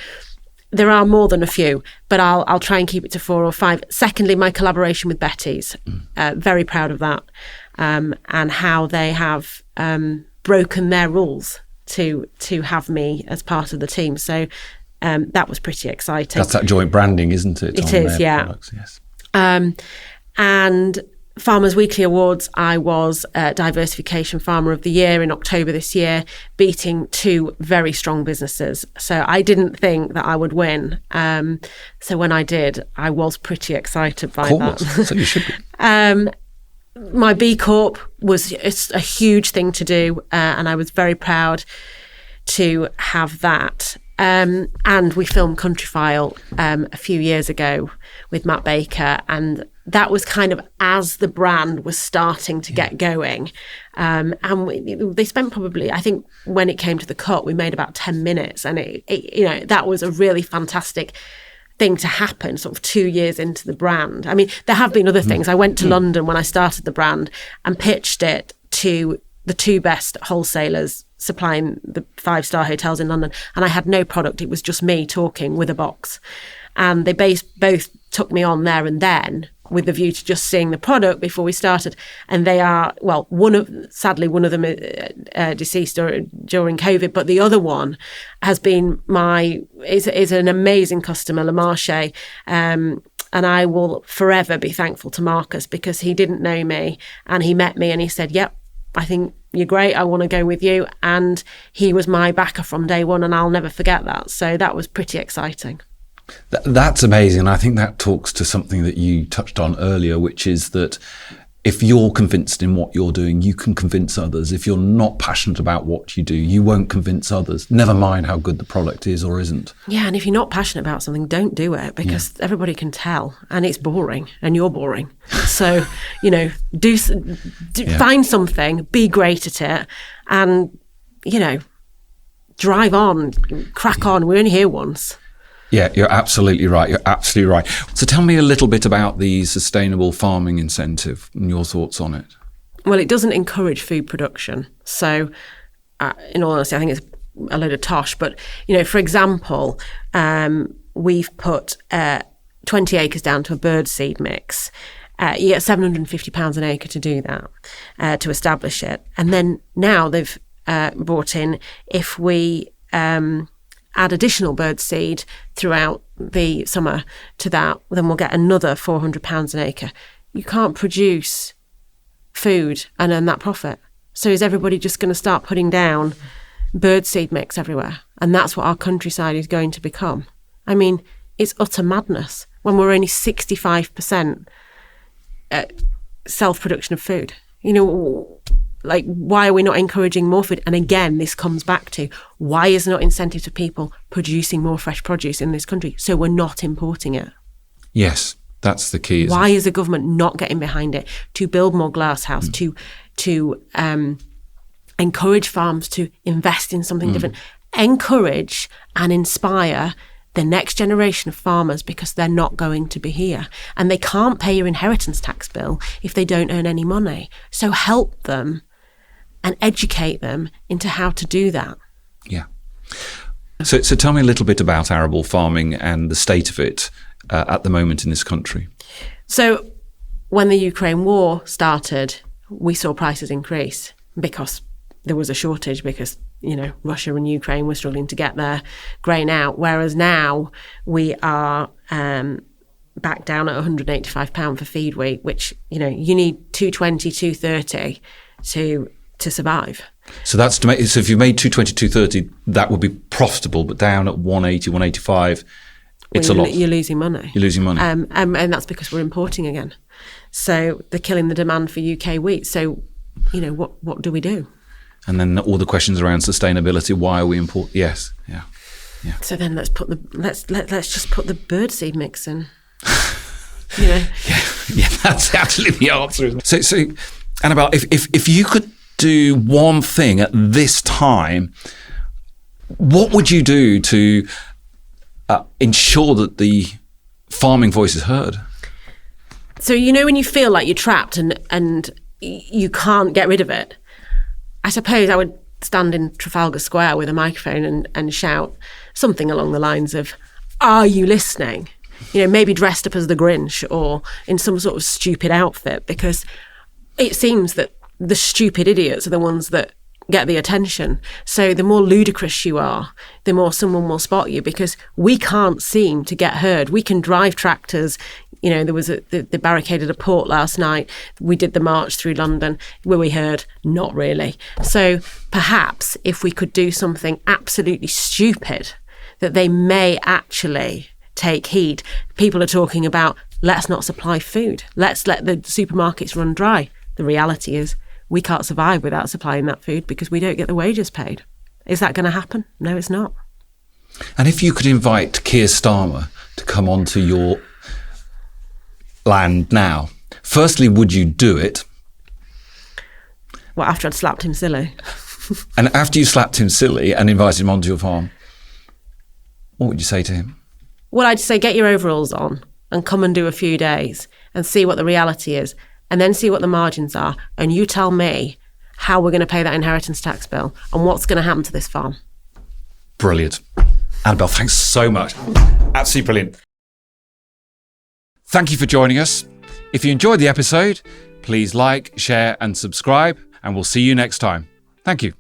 [SPEAKER 2] There are more than a few, but I'll try and keep it to 4 or 5. Secondly, my collaboration with Betty's, very proud of that, and how they have broken their rules to have me as part of the team. So that was pretty exciting.
[SPEAKER 1] That's that joint branding, isn't it?
[SPEAKER 2] It is, yeah.
[SPEAKER 1] Products, yes.
[SPEAKER 2] And Farmers Weekly Awards, I was Diversification Farmer of the Year in October this year, beating 2 very strong businesses. So I didn't think that I would win. So when I did, I was pretty excited by that.
[SPEAKER 1] So you should be.
[SPEAKER 2] My B Corp was a huge thing to do, and I was very proud to have that. And we filmed Countryfile a few years ago with Matt Baker, and that was kind of as the brand was starting to get going. And they spent probably, I think when it came to the cut, we made about 10 minutes, and that was a really fantastic thing to happen sort of 2 years into the brand. I mean, there have been other things. I went to London when I started the brand and pitched it to the 2 best wholesalers supplying the 5-star hotels in London, and I had no product. It was just me talking with a box, and they both took me on there and then with the view to just seeing the product before we started. And they are, well, sadly one of them deceased during COVID, but the other one has been is an amazing customer, Le Marché, and I will forever be thankful to Marcus, because he didn't know me and he met me and he said, "Yep, I think you're great. I want to go with you." And he was my backer from day one, and I'll never forget that. So that was pretty exciting.
[SPEAKER 1] That's amazing. I think that talks to something that you touched on earlier, which is that if you're convinced in what you're doing, you can convince others. If you're not passionate about what you do, you won't convince others, never mind how good the product is or isn't.
[SPEAKER 2] Yeah, and if you're not passionate about something, don't do it, because everybody can tell, and it's boring, and you're boring. So, find something, be great at it, and, drive on, crack on. We're only here once.
[SPEAKER 1] Yeah, you're absolutely right. You're absolutely right. So tell me a little bit about the sustainable farming incentive and your thoughts on it.
[SPEAKER 2] Well, it doesn't encourage food production. So, in all honesty, I think it's a load of tosh. But, for example, we've put 20 acres down to a bird seed mix. You get £750 an acre to do that, to establish it. And then now they've brought in, if we add additional bird seed throughout the summer to that, then we'll get another £400 an acre. You can't produce food and earn that profit. So is everybody just going to start putting down bird seed mix everywhere? And that's what our countryside is going to become. I mean, it's utter madness when we're only 65% self-production of food. Why are we not encouraging more food? And again, this comes back to, why is there not incentive to people producing more fresh produce in this country so we're not importing it?
[SPEAKER 1] Yes, that's the key.
[SPEAKER 2] Why is the government not getting behind it to build more glasshouse, to encourage farms to invest in something different, encourage and inspire the next generation of farmers, because they're not going to be here and they can't pay your inheritance tax bill if they don't earn any money. So help them and educate them into how to do that.
[SPEAKER 1] Yeah. So tell me a little bit about arable farming and the state of it at the moment in this country.
[SPEAKER 2] So when the Ukraine war started, we saw prices increase because there was a shortage, because Russia and Ukraine were struggling to get their grain out, whereas now we are back down at £185 for feed wheat, which you need 220, 230 to survive.
[SPEAKER 1] So that's so if you made 220, 230, that would be profitable, but down at 180, 185, it's a lot.
[SPEAKER 2] You're losing money.
[SPEAKER 1] You're losing money.
[SPEAKER 2] And that's because we're importing again. So they're killing the demand for UK wheat. So, what do we do?
[SPEAKER 1] And then all the questions around sustainability. Why are we importing? Yes, yeah.
[SPEAKER 2] So then let's just put the bird seed mix in. Yeah,
[SPEAKER 1] that's actually the answer, isn't it? So Annabel, if you could do one thing at this time, what would you do to ensure that the farming voice is heard?
[SPEAKER 2] So when you feel like you're trapped and you can't get rid of it, I suppose I would stand in Trafalgar Square with a microphone and shout something along the lines of, "Are you listening?" Maybe dressed up as the Grinch or in some sort of stupid outfit, because it seems that the stupid idiots are the ones that get the attention. So the more ludicrous you are, the more someone will spot you, because we can't seem to get heard. We can drive tractors, there was they barricaded a port last night. We did the march through London. Were we heard? Not really. So perhaps if we could do something absolutely stupid, that they may actually take heed. People are talking about, let's not supply food. Let's let the supermarkets run dry. The reality is we can't survive without supplying that food because we don't get the wages paid. Is that going to happen? No, it's not.
[SPEAKER 1] And if you could invite Keir Starmer to come onto your land now, firstly, would you do it?
[SPEAKER 2] Well, after I'd slapped him silly.
[SPEAKER 1] And after you slapped him silly and invited him onto your farm, what would you say to him?
[SPEAKER 2] Well, I'd say get your overalls on and come and do a few days and see what the reality is, and then see what the margins are. And you tell me how we're going to pay that inheritance tax bill and what's going to happen to this farm.
[SPEAKER 1] Brilliant. Annabel, thanks so much. Absolutely brilliant. Thank you for joining us. If you enjoyed the episode, please like, share and subscribe, and we'll see you next time. Thank you.